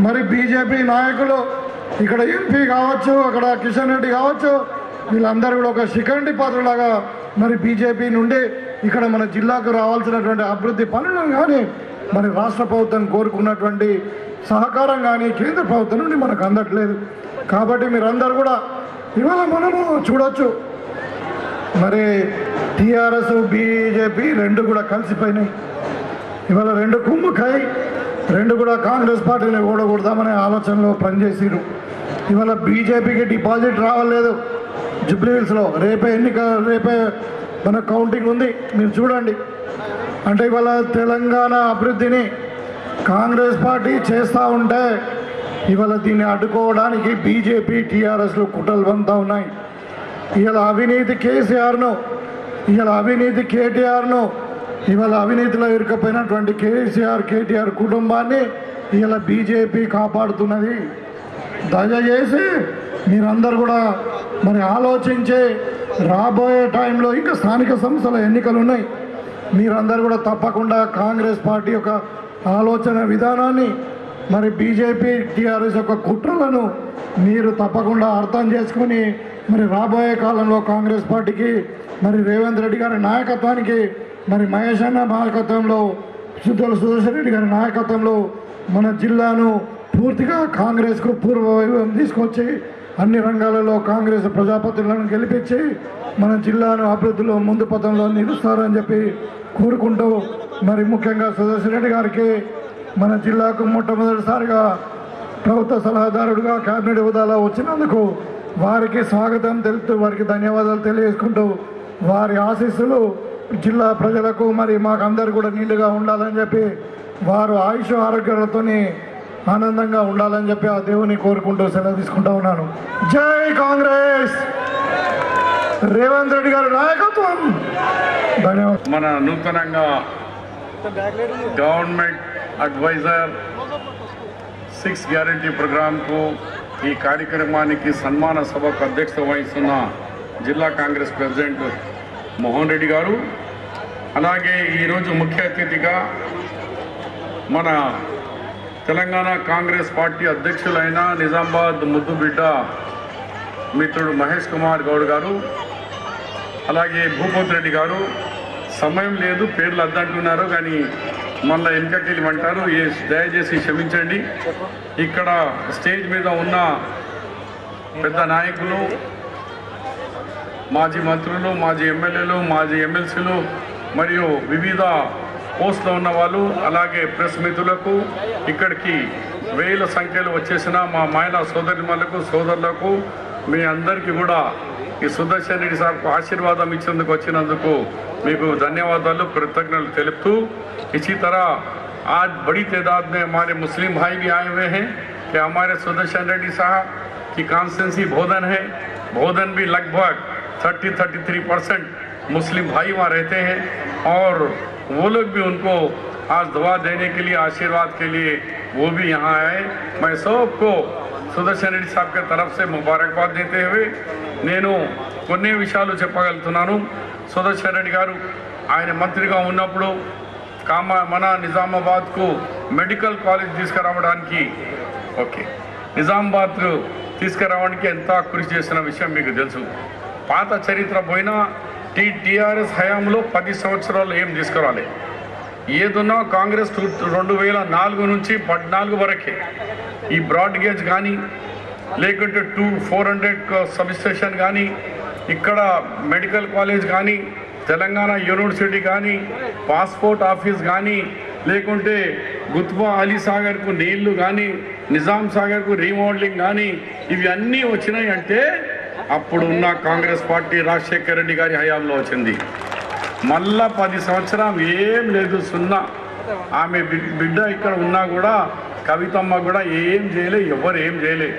మరి బీజేపీ నాయకులు ఇక్కడ ఎంపీ కావచ్చు, అక్కడ కిషన్ రెడ్డి కావచ్చు, వీళ్ళందరూ కూడా ఒక శిఖండి పాత్రలాగా మరి బీజేపీ నుండి ఇక్కడ మన జిల్లాకు రావాల్సినటువంటి అభివృద్ధి పనులను కానీ మరి రాష్ట్ర ప్రభుత్వం కోరుకున్నటువంటి సహకారం కానీ కేంద్ర ప్రభుత్వం నుండి మనకు అందట్లేదు. కాబట్టి మీరందరూ కూడా ఇవాళ మనము చూడొచ్చు, మరి టీఆర్ఎస్ బీజేపీ రెండు కూడా కలిసిపోయినాయి. ఇవాళ రెండు కుమ్ముకాయ, రెండు కూడా కాంగ్రెస్ పార్టీని ఓడగొడదామనే ఆలోచనలో పనిచేసిరు. ఇవాళ బీజేపీకి డిపాజిట్ రావలేదు జూబ్లీహిల్స్లో, రేపే మన కౌంటింగ్ ఉంది, మీరు చూడండి. అంటే ఇవాళ తెలంగాణ అభివృద్ధిని కాంగ్రెస్ పార్టీ చేస్తూ ఉంటే ఇవాళ దీన్ని అడ్డుకోవడానికి బీజేపీ టీఆర్ఎస్లు కుట్రలు పంతా ఉన్నాయి. ఇవాళ అవినీతి కేసీఆర్ను, ఇవాళ అవినీతి కేటీఆర్ను, ఇవాళ అవినీతిలో ఇరుకపోయినటువంటి కేటీఆర్ కుటుంబాన్ని ఇవాళ బీజేపీ కాపాడుతున్నది. దయచేసి మీరందరూ కూడా మరి ఆలోచించి రాబోయే టైంలో ఇంకా స్థానిక సంస్థల ఎన్నికలు ఉన్నాయి, మీరందరూ కూడా తప్పకుండా కాంగ్రెస్ పార్టీ యొక్క ఆలోచన విధానాన్ని మరి బీజేపీ టీఆర్ఎస్ యొక్క కుట్రలను మీరు తప్పకుండా అర్థం చేసుకుని మరి రాబోయే కాలంలో కాంగ్రెస్ పార్టీకి మరి రేవంత్ రెడ్డి గారి నాయకత్వానికి, మరి మహేష్ అన్న నాయకత్వంలో, సుదర్శన్ రెడ్డి గారి నాయకత్వంలో మన జిల్లాను పూర్తిగా కాంగ్రెస్కు పూర్వ వైభవం తీసుకొచ్చి అన్ని రంగాలలో కాంగ్రెస్ ప్రజాపతులను గెలిపించి మన జిల్లాను అభివృద్ధిలో ముందు పథంలో నిలుస్తారని చెప్పి కోరుకుంటూ మరి ముఖ్యంగా సుదర్శన్ రెడ్డి గారికి మన జిల్లాకు మొట్టమొదటిసారిగా ప్రభుత్వ సలహాదారుడిగా కేబినెట్ హోదాలో వచ్చినందుకు వారికి స్వాగతం తెలుపుతూ వారికి ధన్యవాదాలు తెలియజేసుకుంటూ వారి ఆశీస్సులు జిల్లా ప్రజలకు మరి మాకందరు కూడా నిండుగా ఉండాలని చెప్పి వారు ఆయుష్ ఆరోగ్యాలతో ఆనందంగా ఉండాలని చెప్పి ఆ దేవుని కోరుకుంటూ సెలవు తీసుకుంటా ఉన్నాను. జై కాంగ్రెస్, రేవంత్ రెడ్డి గారి నాయకత్వం. ధన్యవాదాలు. మన నూతనంగా గవర్నమెంట్ అడ్వైజర్ 6 గ్యారంటీ ప్రోగ్రాంకు ఈ కార్యక్రమానికి సన్మాన సభకు అధ్యక్షత వహిస్తున్న జిల్లా కాంగ్రెస్ ప్రెసిడెంట్ మోహన్ రెడ్డి గారు, అలాగే ఈరోజు ముఖ్య అతిథిగా మన తెలంగాణ కాంగ్రెస్ పార్టీ అధ్యక్షులైన నిజామాబాద్ ముద్దుబిడ్డ మిత్రుడు మహేష్ కుమార్ గౌడ్ గారు, అలాగే భూపతి రెడ్డి గారు. సమయం లేదు, పేర్లు అద్దంటున్నారు కానీ మళ్ళీ వెనుకకెళ్ళమంటారు, దయచేసి క్షమించండి. ఇక్కడ స్టేజ్ మీద ఉన్న పెద్ద నాయకులు, మాజీ మంత్రులు, మాజీ ఎమ్మెల్యేలు, మాజీ ఎమ్మెల్సీలు మరియు వివిధ పోస్టులో ఉన్న వాళ్ళు, అలాగే ప్రెస్ మిత్రులకు, ఇక్కడికి వేల సంఖ్యలో వచ్చేసిన మా మహిళా సోదరిమణులకు సోదరులకు మీ అందరికీ కూడా ఈ సుదర్శన్ రెడ్డి సార్కు ఆశీర్వాదం ఇచ్చేందుకు వచ్చినందుకు మీకు ధन्यवादाలు कृतज्ञतలు తెలుపుతూ इसी तरह आज बड़ी तादाद में हमारे मुस्लिम भाई भी आए हुए हैं कि हमारे सुदर्शन रेड्डी साहब की कॉन्स्टिट्यूंसी बोधन है। बोधन भी लगभग 33% मुस्लिम भाई वहाँ रहते हैं और वो लोग भी उनको आज दुआ देने के लिए, आशीर्वाद के लिए वो भी यहाँ आए। मैं सबको సుదర్శన్ రెడ్డి సాబ్ के तरफ से मुबारकबाद देते हुए నేను కొన్ని విషయాలు చెప్పగలుగుతున్నాను. సుదర్శన్ రెడ్డి గారు ఆయన మంత్రిగా ఉన్నప్పుడు మన నిజామాబాద్కు మెడికల్ కాలేజ్ తీసుకురావడానికి నిజామాబాద్కు తీసుకురావడానికి ఎంత కృషి చేసిన విషయం మీకు తెలుసు. పాత చరిత్ర పోయినా టీఆర్ఎస్ హయాంలో 10 సంవత్సరాలు ఏం తీసుకురాలి. ఏదున్నా కాంగ్రెస్ 2004 నుంచి 14 వరకే ఈ బ్రాడ్ గేజ్ కానీ లేకుంటే 400 సబ్ స్టేషన్ కానీ, ఇక్కడ మెడికల్ కాలేజ్ కానీ, తెలంగాణ యూనివర్సిటీ కానీ, పాస్పోర్ట్ ఆఫీస్ కానీ, లేకుంటే గుత్బా అలీ సాగర్కు నీళ్లు కానీ, నిజాం సాగర్కు రీమోడలింగ్ కానీ, ఇవి అన్నీ వచ్చినాయి అంటే అప్పుడు ఉన్న కాంగ్రెస్ పార్టీ రాజశేఖర్ రెడ్డి గారి హయాంలో వచ్చింది. మళ్ళా 10 సంవత్సరం ఏం లేదు, సున్నా. ఆమె బిడ్డ ఇక్కడ ఉన్నా కూడా కవితమ్మ కూడా ఏం చేయలే, ఎవరు ఏం చేయలే.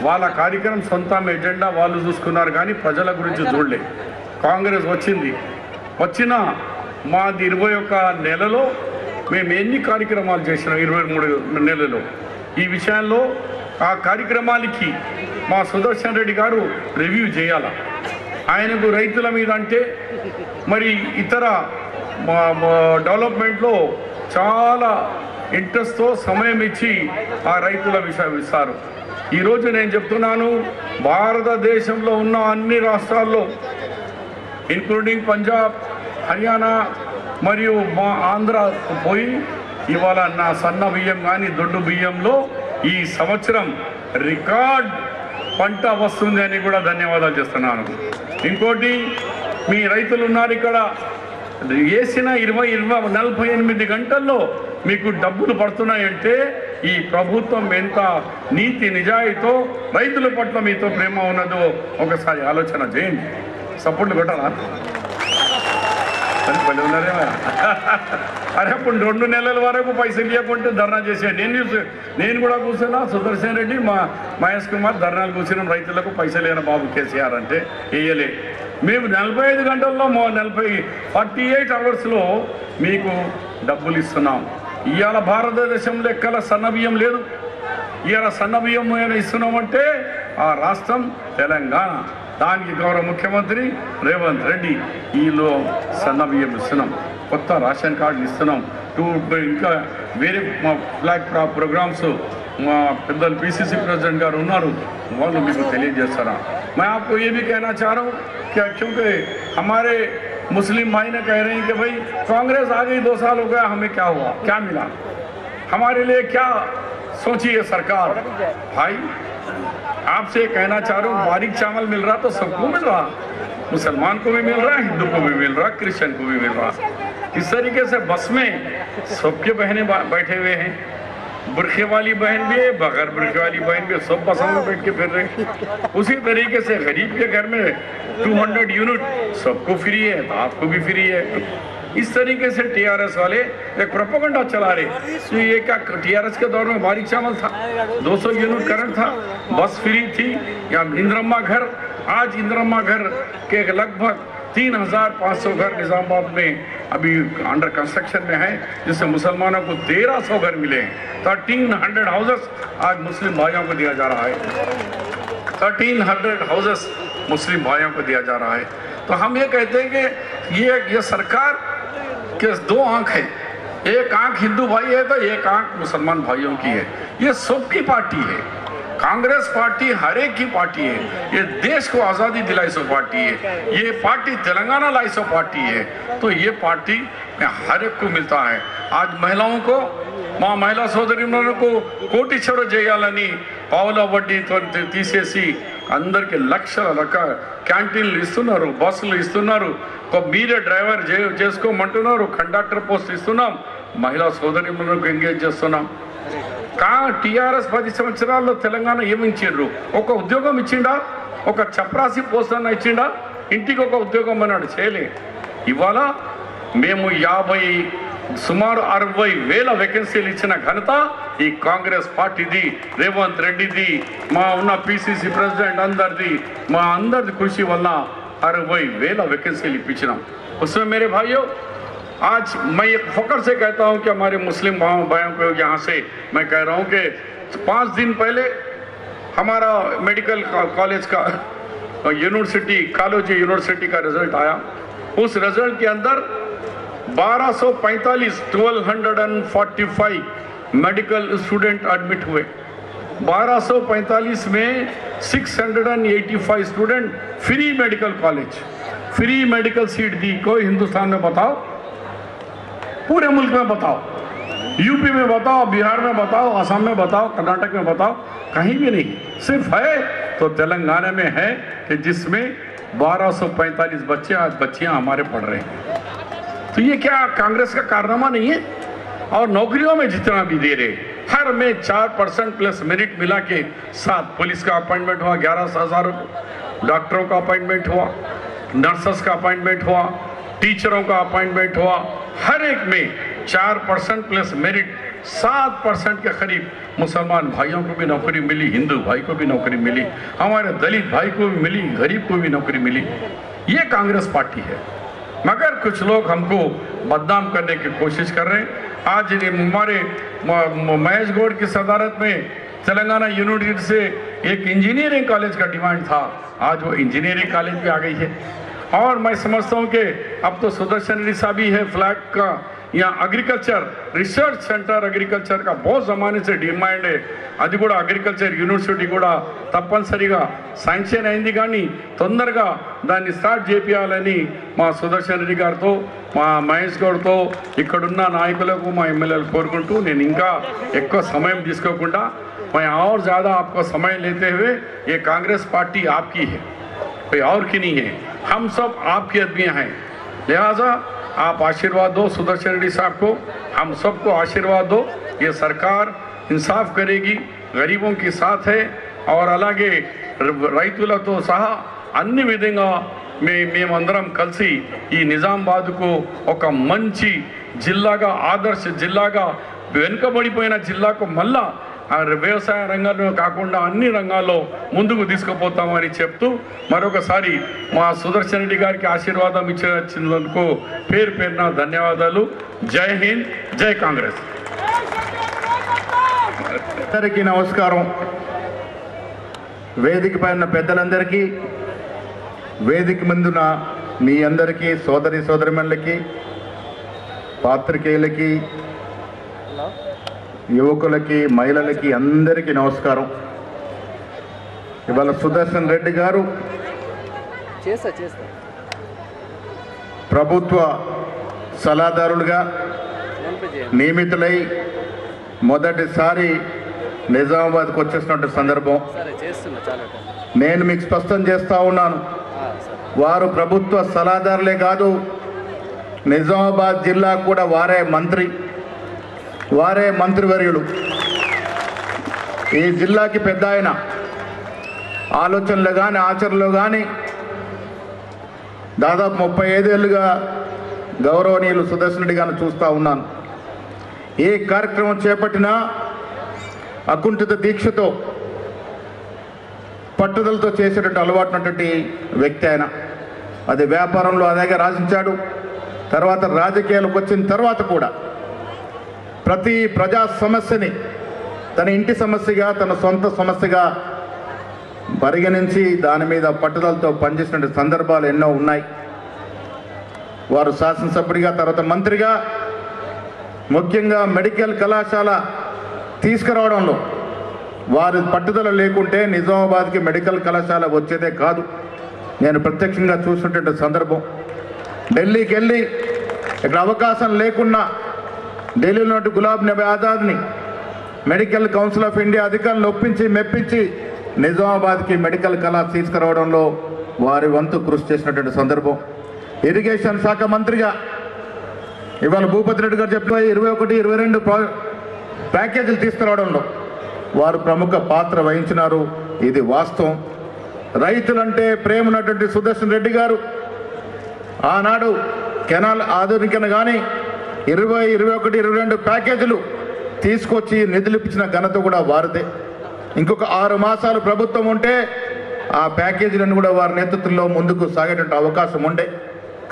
వాళ్ళ కార్యక్రమం సొంత ఎజెండా వాళ్ళు చూసుకున్నారు కానీ ప్రజల గురించి చూడలే. కాంగ్రెస్ వచ్చిన మాది 21 నెలలో మేము ఎన్ని కార్యక్రమాలు చేసినాం 23 నెలలో. ఈ విషయాల్లో ఆ కార్యక్రమాలకి మా సుదర్శన్ రెడ్డి గారు రివ్యూ చేయాల. ఆయనకు రైతుల మీద అంటే మరి ఇతర డెవలప్మెంట్లో చాలా ఇంట్రెస్ట్తో సమయం ఇచ్చి ఆ రైతుల విషయం ఇస్తారు. ఈరోజు నేను చెప్తున్నాను, భారతదేశంలో ఉన్న అన్ని రాష్ట్రాల్లో ఇంక్లూడింగ్ పంజాబ్, హర్యానా మరియు మా ఆంధ్ర పోయి ఇవాళ నా సన్న బియ్యం కానీ దొడ్డు బియ్యంలో ఈ సంవత్సరం రికార్డ్ పంట వస్తుంది అని కూడా ధన్యవాదాలు చేస్తున్నాను. ఇంకోటి, మీ రైతులు ఉన్నారు ఇక్కడ, వేసిన 48 గంటల్లో మీకు డబ్బులు పడుతున్నాయంటే ఈ ప్రభుత్వం ఎంత నీతి నిజాయితీతో రైతుల పట్ల మీతో ప్రేమ ఉన్నదో ఒకసారి ఆలోచన చేయండి. సపోర్ట్లు కొట్టాలా? అరే అప్పుడు 2 నెలల వరకు పైసలు ఇవ్వకుంటే ధర్నా చేశాడు. నేను కూడా కూర్చున్నా, సుదర్శన్ రెడ్డి, మహేష్ కుమార్ ధర్నాలు కూర్చున్నాం. రైతులకు పైసలు అయిన బాబు కేసీఆర్ అంటే వేయలే. మేము 45 గంటల్లో 48 అవర్స్లో మీకు డబ్బులు ఇస్తున్నాం. ఇవాళ భారతదేశంలో ఎక్కడ సన్నబియ్యం లేదు. ఇవాళ సన్నబియ్యం ఇస్తున్నామంటే ఆ రాష్ట్రం తెలంగాణ. దానికి గౌరవ ముఖ్యమంత్రి రేవంత్ రెడ్డి ఈలో సన్నబియ్యం ఇస్తున్నాం, కొత్త రేషన్ కార్డులు ఇస్తున్నాం. ఇంకా వేరే మా ఫ్లాగ్ ప్రోగ్రామ్స్ మా పెద్దలు PCC प्रेसिडेंट గారు ఉన్నారు, వాళ్ళు మీకు తెలియజేస్తారా. मैं आपको ये भी कहना चाह रहा हूँ कि क्योंकि हमारे मुस्लिम भाई ने कह रहे हैं कि भाई कांग्रेस आ गई 2 साल हो गया, हमें क्या हुआ, क्या मिला, हमारे लिए क्या सोचिए सरकार। भाई आपसे कहना चाह रहा हूँ, बारीक चावल मिल रहा तो सबको मिल रहा, मुसलमान को भी मिल रहा, हिंदू को भी मिल रहा, क्रिश्चियन को भी मिल रहा। इस तरीके से बस में सबके बहनें बैठे हुए हैं, बुरखे वाली बहन भी है, बगैर बुरखे वाली बहन भी है, सब बसों में बैठ के फिर रहे। उसी तरीके से गरीब के घर में 200 यूनिट सबको फ्री है तो आपको भी फ्री है। इस तरीके से टीआरएस वाले एक प्रोपेगेंडा चला रहे। तो ये क्या टीआरएस के दौर में बारीक चावल था, 200 यूनिट करंट था, बस फ्री थी, या इंदिरम्मा घर। आज इंदिरम्मा घर के लगभग 3500 घर निजामाबाद में अभी अंडर कंस्ट्रक्शन में है, जिससे मुसलमानों को 1300 घर मिले हैं। 1300 हाउसेस आज मुस्लिम भाइयों को दिया जा रहा है, 1300 हाउसेस मुस्लिम भाइयों को दिया जा रहा है। तो हम ये कहते हैं कि ये सरकार के दो आंख है, एक आंख हिंदू भाई है तो एक आंख मुसलमान भाइयों की है। ये सबकी पार्टी है, कांग्रेस पार्टी हर एक की पार्टी है। ये देश को आज़ादी दिलाई सो पार्टी है, ये पार्टी तेलंगाना लाई सो पार्टी है। तो ये पार्टी में हर एक को मिलता है। आज महिलाओं को, మా మహిళా సోదరిమణులకు కోటీశ్వర చేయాలని పావుల వడ్డీతో తీసేసి అందరికి లక్షల క్యాంటీన్లు ఇస్తున్నారు, బస్సులు ఇస్తున్నారు, మీరే డ్రైవర్ చేసుకోమంటున్నారు, కండక్టర్ పోస్ట్ ఇస్తున్నాం, మహిళా సోదరిమణులకు ఎంగేజ్ చేస్తున్నాం. టీఆర్ఎస్ 10 సంవత్సరాల్లో తెలంగాణ ఏమిచ్చిండ్రు? ఒక ఉద్యోగం ఇచ్చిండా? ఒక చప్రాసి పోస్ట్ అన్న ఇచ్చిండా? ఇంటికి ఒక ఉద్యోగం అన్నాడు, చేయలే. ఇవాళ మేము సుమారు 60,000 వేకెన్సీలు ఇచ్చిన ఘనత ఈ కాంగ్రెస్ పార్టీది, రేవంత్ రెడ్డిది, మా ఉన్న పిసిసి ప్రెసిడెంట్ అందరిది, మా అందరిది కృషి వల్ల 60,000 వేకెన్సీలు ఇప్పించినాం. उसमें मेरे भाइयों, आज मैं एक फख्र से कहता हूं कि हमारे मुस्लिम भाइयों को यहाँ से मैं कह रहा हूं कि 5 दिन पहले हमारा मेडिकल कॉलेज का यूनिवर्सिटी यूनिवर्सिटी का रिजल्ट आया. उस रिजल्ट के अंदर 1245 मेडिकल स्टूडेंट एडमिट हुए. 1245 में 685 student free medical college, free medical seat दी. कोई हिंदुस्तान में बताओ, पूरे मुल्क में बताओ, यूपी में बताओ, बिहार में बताओ, असम में बताओ, कर्नाटक में बताओ, कहीं भी नहीं. सिर्फ है तो तेलंगाना में है कि जिसमें 1245 बच्चे, आज बच्चियां हमारे पढ़ रहे हैं. तो ये क्या कांग्रेस का कारनामा नहीं है? और नौकरियों में जितना भी दे रहे, हर में 4% प्लस मेरिट मिला के 7 पुलिस का अपॉइंटमेंट हुआ, 11,000 डॉक्टरों का अपॉइंटमेंट हुआ, नर्सेस का अपॉइंटमेंट हुआ, टीचरों का अपॉइंटमेंट हुआ. हर एक में 4% प्लस मेरिट, 7% के करीब मुसलमान भाइयों को भी नौकरी मिली, हिंदू भाई को भी नौकरी मिली, हमारे दलित भाई को भी मिली, गरीब को भी नौकरी मिली. ये कांग्रेस पार्टी है. मगर कुछ लोग हमको बदनाम करने की कोशिश कर रहे हैं. आज हमारे महेश गौड़ की सदारत में तेलंगाना यूनिवर्सिटी से एक इंजीनियरिंग कॉलेज का डिमांड था, आज वो इंजीनियरिंग कॉलेज भी आ गई है. और मैं समझता हूँ कि अब तो सुदर्शन रेड्डी साहब ही है फ्लैग का, यहाँ अग्रिकल्चर रिसर्च सेंटर अग्रिकल्चर का बहुत ज़माने से डिमांड है. అది కూడా అగ్రికల్చర్ యూనివర్సిటీ కూడా తప్పనిసరిగా శాంక్షన్ అయింది, కానీ తొందరగా దాన్ని స్టార్ట్ చేయాలని మా సుదర్శన్ రెడ్డి గారితో, మా మహేష్ గౌడ్తో, ఇక్కడున్న నాయకులకు, మా ఎమ్మెల్యేలు కోరుకుంటూ నేను ఇంకా ఎక్కువ సమయం తీసుకోకుండా मैं और ज़्यादा आपको समय लेते हुए, ये कांग्रेस पार्टी आपकी है, कोई और की नहीं है. हम सब आपके आदमी हैं, लिहाजा आप आशीर्वाद दो सुदर्शन रेड्डी साहब को, हम सबको आशीर्वाद दो. ये सरकार इंसाफ करेगी, गरीबों के साथ है. और అలాగే రైతులతో సహా అన్ని విధంగా మేమందరం కలిసి ఈ నిజామాబాద్కు ఒక మంచి జిల్లాగా, ఆదర్శ జిల్లాగా, వెనుకబడిపోయిన జిల్లాకు మళ్ళా వ్యవసాయ రంగంలో కాకుండా అన్ని రంగాల్లో ముందుకు తీసుకుపోతామని చెప్తూ మరొకసారి మా సుదర్శన్ రెడ్డి గారికి ఆశీర్వాదం ఇచ్చినందుకు పేరు పేరున ధన్యవాదాలు. జై హింద్, జై కాంగ్రెస్. అందరికీ నమస్కారం. వేదిక పైన పెద్దలందరికీ, వేదిక ముందున మీ అందరికీ, సోదరిమణులకి, పాత్రికేయులకి, యువకులకి, మహిళలకి అందరికీ నమస్కారం. ఇవాళ సుదర్శన్ రెడ్డి గారు ప్రభుత్వ సలహాదారులుగా నియమితులై మొదటిసారి నిజామాబాద్కి వచ్చేసినటువంటి సందర్భం నేను మీకు స్పష్టం చేస్తూ ఉన్నాను. వారు ప్రభుత్వ సలహాదారులే కాదు, నిజామాబాద్ జిల్లా కూడా వారే మంత్రివర్యులు. ఈ జిల్లాకి పెద్ద ఆయన ఆలోచనలు కానీ ఆచరణలో కానీ దాదాపు 35 ఏళ్ళుగా గౌరవనీయులు సుదర్శన్ రెడ్డి గారిని చూస్తూ ఉన్నాను. ఏ కార్యక్రమం చేపట్టినా అకుంఠిత దీక్షతో పట్టుదలతో చేసేటువంటి అలవాటు ఉన్నటువంటి వ్యక్తి ఆయన. అది వ్యాపారంలో అదేగా రాజించాడు. తర్వాత రాజకీయాలకు వచ్చిన తర్వాత కూడా ప్రతి ప్రజా సమస్యని తన ఇంటి సమస్యగా, తన సొంత సమస్యగా పరిగణించి దాని మీద పట్టుదలతో పనిచేసిన సందర్భాలు ఎన్నో ఉన్నాయి. వారు శాసనసభ్యుడిగా, తర్వాత మంత్రిగా, ముఖ్యంగా మెడికల్ కళాశాల తీసుకురావడంలో వారి పట్టుదల లేకుంటే నిజామాబాద్కి మెడికల్ కళాశాల వచ్చేదే కాదు. నేను ప్రత్యక్షంగా చూసినటువంటి సందర్భం. ఢిల్లీకి వెళ్ళి ఇక్కడ అవకాశం లేకున్నా ఢిల్లీలో గులాబ్ నబీ ఆజాద్ని మెడికల్ కౌన్సిల్ ఆఫ్ ఇండియా అధికారులను ఒప్పించి మెప్పించి నిజామాబాద్కి మెడికల్ కళాశాల తీసుకురావడంలో వారి వంతు కృషి చేసినటువంటి సందర్భం. ఇరిగేషన్ శాఖ మంత్రిగా ఇవాళ భూపతి రెడ్డి గారు చెప్పిన 21, 22 ప్యాకేజీలు తీసుకురావడంలో వారు ప్రముఖ పాత్ర వహించినారు. ఇది వాస్తవం. రైతులంటే ప్రేమ ఉన్నటువంటి సుదర్శన్ రెడ్డి గారు ఆనాడు కెనాల్ ఆధునికన కానీ 20, 21, 22 ప్యాకేజీలు తీసుకొచ్చి నిధులు ఇప్పించిన ఘనత కూడా వారిదే. ఇంకొక 6 మాసాలు ప్రభుత్వం ఉంటే ఆ ప్యాకేజీలను కూడా వారి నేతృత్వంలో ముందుకు సాగేటువంటి అవకాశం ఉండే.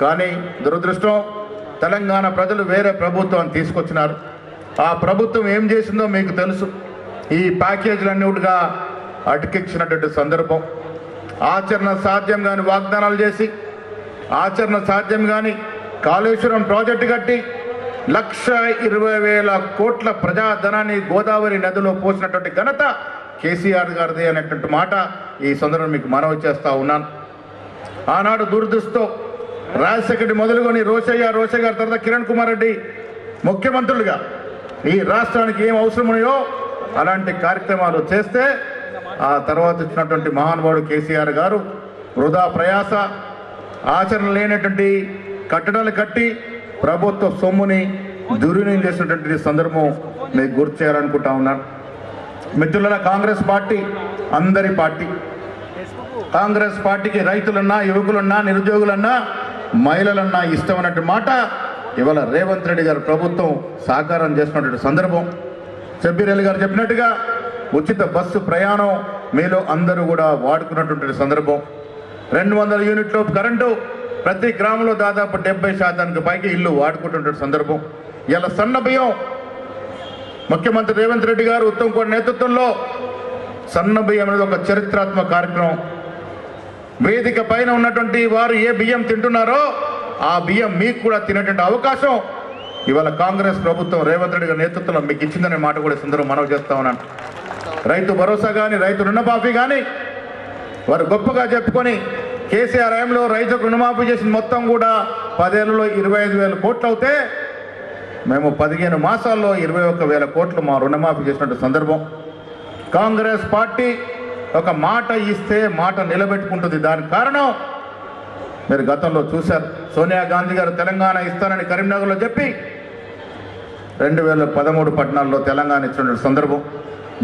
కానీ దురదృష్టం, తెలంగాణ ప్రజలు వేరే ప్రభుత్వాన్ని తీసుకొచ్చినారు. ఆ ప్రభుత్వం ఏం చేసిందో మీకు తెలుసు. ఈ ప్యాకేజీలన్నిటిగా అటకెక్కించినటువంటి సందర్భం. ఆచరణ సాధ్యం కాని వాగ్దానాలు చేసి, ఆచరణ సాధ్యం కాని కాళేశ్వరం ప్రాజెక్టు కట్టి 1,20,000 కోట్ల ప్రజాధనాన్ని గోదావరి నదిలో పోసినటువంటి ఘనత కేసీఆర్ గారిది అనేటువంటి మాట ఈ సందర్భంలో మీకు మనవి చేస్తూ ఉన్నాను. ఆనాడు దురదృష్టంతో రాజశేఖర రెడ్డి మొదలుకొని రోషయ్య గారి తర్వాత కిరణ్ కుమార్ రెడ్డి ముఖ్యమంత్రులుగా ఈ రాష్ట్రానికి ఏం అవసరం ఉన్నాయో అలాంటి కార్యక్రమాలు చేస్తే ఆ తర్వాత వచ్చినటువంటి మహానుభావుడు కేసీఆర్ గారు వృధా ప్రయాస, ఆచరణ లేనటువంటి కట్టడాలు కట్టి ప్రభుత్వ సొమ్ముని దుర్వినియోగం చేసినటువంటి సందర్భం మీకు గుర్తు చేయాలనుకుంటా ఉన్నాను. మిత్రుల, కాంగ్రెస్ పార్టీ అందరి పార్టీ. కాంగ్రెస్ పార్టీకి రైతులన్నా, యువకులన్నా, నిరుద్యోగులన్నా, మహిళలన్నా ఇష్టం అన్నట్టు మాట ఇవాళ రేవంత్ రెడ్డి గారు ప్రభుత్వం సాకారం చేసినటువంటి సందర్భం. షబ్బీర్ అలీ గారు చెప్పినట్టుగా ఉచిత బస్సు ప్రయాణం మీలో అందరూ కూడా వాడుకున్నటువంటి సందర్భం. 200 యూనిట్ల కరెంటు ప్రతి గ్రామంలో దాదాపు 70% పైకి ఇల్లు వాడుకుంటున్న సందర్భం. ఇలా సన్న బియ్యం ముఖ్యమంత్రి రేవంత్ రెడ్డి గారు ఉత్తమ్ కుమార్ నేతృత్వంలో సన్న బియ్యం అనేది ఒక చరిత్రాత్మక కార్యక్రమం. వేదిక పైన ఉన్నటువంటి వారు ఏ బియ్యం తింటున్నారో ఆ బియ్యం మీకు కూడా తినేటువంటి అవకాశం ఇవాళ కాంగ్రెస్ ప్రభుత్వం రేవంత్ రెడ్డి గారి నేతృత్వంలో మీకు ఇచ్చిందనే మాట కూడా సందర్భం మనవి చేస్తా ఉన్నాను. రైతు భరోసా కానీ, రైతు రుణమాఫీ కానీ వారు గొప్పగా చెప్పుకొని కేసీఆర్ హయాంలో రైతుకు రుణమాఫీ చేసిన మొత్తం కూడా 10 ఏళ్లలో 25,000 కోట్లు అవుతే మేము 15 మాసాల్లో 21,000 కోట్లు మా రుణమాఫీ చేసినట్టు సందర్భం. కాంగ్రెస్ పార్టీ ఒక మాట ఇస్తే మాట నిలబెట్టుకుంటుంది. దానికి కారణం మీరు గతంలో చూశారు. సోనియా గాంధీ గారు తెలంగాణ ఇస్తానని కరీంనగర్లో చెప్పి 2013-14లో తెలంగాణ ఇచ్చిన సందర్భం.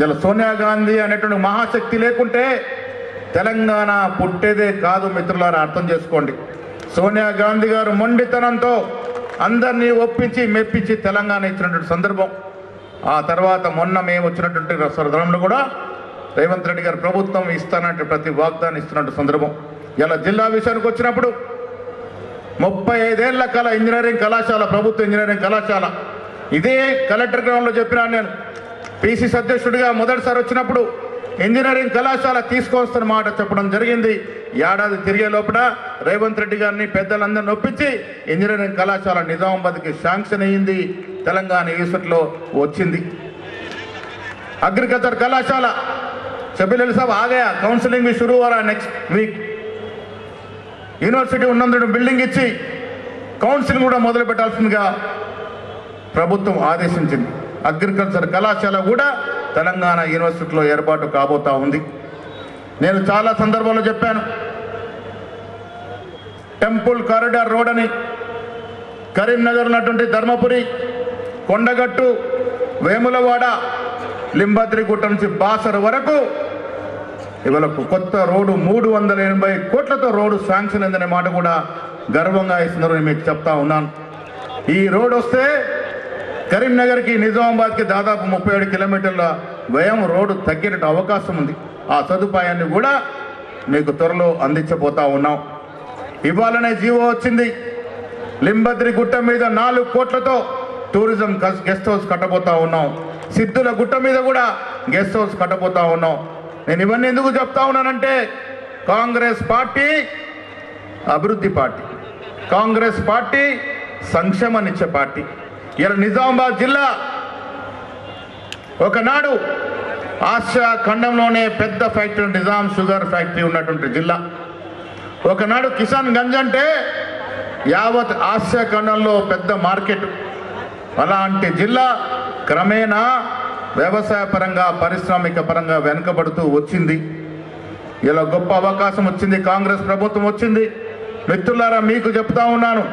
ఇలా సోనియా గాంధీ అనేటువంటి మహాశక్తి లేకుంటే తెలంగాణ పుట్టేదే కాదు. మిత్రులారా అర్థం చేసుకోండి. సోనియా గాంధీ గారు మొండితనంతో అందరినీ ఒప్పించి మెప్పించి తెలంగాణ ఇచ్చినటువంటి సందర్భం. ఆ తర్వాత మొన్న మేము వచ్చినటువంటి సందర్భంలో కూడా రేవంత్ రెడ్డి గారు ప్రభుత్వం ఇస్తానంటే ప్రతి వాగ్దానం ఇస్తున్నట్టు సందర్భం. ఇలా జిల్లా విషయానికి వచ్చినప్పుడు 35 ఏళ్ల కళ ఇంజనీరింగ్ కళాశాల, ప్రభుత్వ ఇంజనీరింగ్ కళాశాల ఇదే కలెక్టర్ గ్రౌండ్లో చెప్పినాను. నేను పిసిసి అధ్యక్షుడిగా మొదటిసారి వచ్చినప్పుడు ఇంజనీరింగ్ కళాశాల తీసుకొస్తున్న మాట చెప్పడం జరిగింది. ఏడాది తిరిగే లోపల రేవంత్ రెడ్డి గారిని పెద్దలందరినీ ఒప్పించి ఇంజనీరింగ్ కళాశాల నిజామాబాద్కి శాంక్షన్ అయ్యింది. తెలంగాణ యూనివర్సిటీలో వచ్చింది. అగ్రికల్చర్ కళాశాల షబ్బీర్ అలీ సాబ్ ఆగయా, కౌన్సిలింగ్ भी शुरू हो रहा है నెక్స్ట్ వీక్. యూనివర్సిటీ ఉన్నందుకు బిల్డింగ్ ఇచ్చి కౌన్సిలింగ్ కూడా మొదలు పెట్టాల్సిందిగా ప్రభుత్వం ఆదేశించింది. అగ్రికల్చర్ కళాశాల కూడా తెలంగాణ యూనివర్సిటీలో ఏర్పాటు కాబోతా ఉంది. నేను చాలా సందర్భాల్లో చెప్పాను, టెంపుల్ కారిడార్ రోడ్ అని కరీంనగర్ ఉన్నటువంటి ధర్మపురి, కొండగట్టు, వేములవాడ, లింబద్రిగుట్ట నుంచి బాసర వరకు ఇవాళ కొత్త రోడ్డు 380 కోట్లతో రోడ్డు శాంక్షన్ అయిందనే మాట కూడా గర్వంగా ఇస్తున్నారని మీకు చెప్తా ఉన్నాను. ఈ రోడ్ వస్తే కరీంనగర్కి నిజామాబాద్కి దాదాపు 37 కిలోమీటర్ల వ్యయం రోడ్డు తగ్గినట్టు అవకాశం ఉంది. ఆ సదుపాయాన్ని కూడా మీకు త్వరలో అందించబోతా ఉన్నాం. ఇవాళనే జీవో వచ్చింది, లింబద్రి గుట్ట మీద 4 కోట్లతో టూరిజం గెస్ట్ హౌస్ కట్టబోతా ఉన్నాం. సిద్ధుల గుట్ట మీద కూడా గెస్ట్ హౌస్ కట్టబోతా ఉన్నాం. నేను ఇవన్నీ ఎందుకు చెప్తా ఉన్నానంటే, కాంగ్రెస్ పార్టీ అభివృద్ధి పార్టీ, కాంగ్రెస్ పార్టీ సంక్షేమాన్నిచ్చే పార్టీ. ఇలా నిజామాబాద్ జిల్లా ఒకనాడు ఆసియా ఖండంలోనే పెద్ద ఫ్యాక్టరీ నిజాం షుగర్ ఫ్యాక్టరీ ఉన్నటువంటి జిల్లా. ఒకనాడు కిసాన్ గంజ్ అంటే యావత్ ఆసియా ఖండంలో పెద్ద మార్కెట్. అలాంటి జిల్లా క్రమేణా వ్యవసాయ పరంగా, పారిశ్రామిక పరంగా వెనుకబడుతూ వచ్చింది. ఇలా గొప్ప అవకాశం వచ్చింది, కాంగ్రెస్ ప్రభుత్వం వచ్చింది. మిత్రులారా, మీకు చెప్తా ఉన్నాను,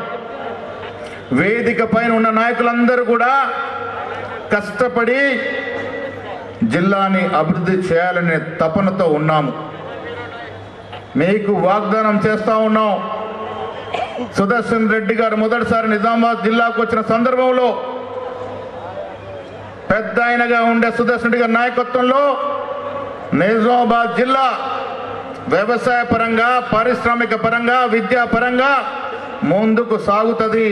వేదిక పైన ఉన్న నాయకులందరూ కూడా కష్టపడి జిల్లాని అభివృద్ధి చేయాలనే తపనతో ఉన్నాము. మీకు వాగ్దానం చేస్తా ఉన్నాం. సుదర్శన్ రెడ్డి గారు మొదటిసారి నిజామాబాద్ జిల్లాకు వచ్చిన సందర్భంలో పెద్ద ఆయనగా ఉండే సుదర్శన్ రెడ్డి గారి నాయకత్వంలో నిజామాబాద్ జిల్లా వ్యవసాయ పరంగా, పారిశ్రామిక పరంగా, విద్యా పరంగా ముందుకు సాగుతుంది.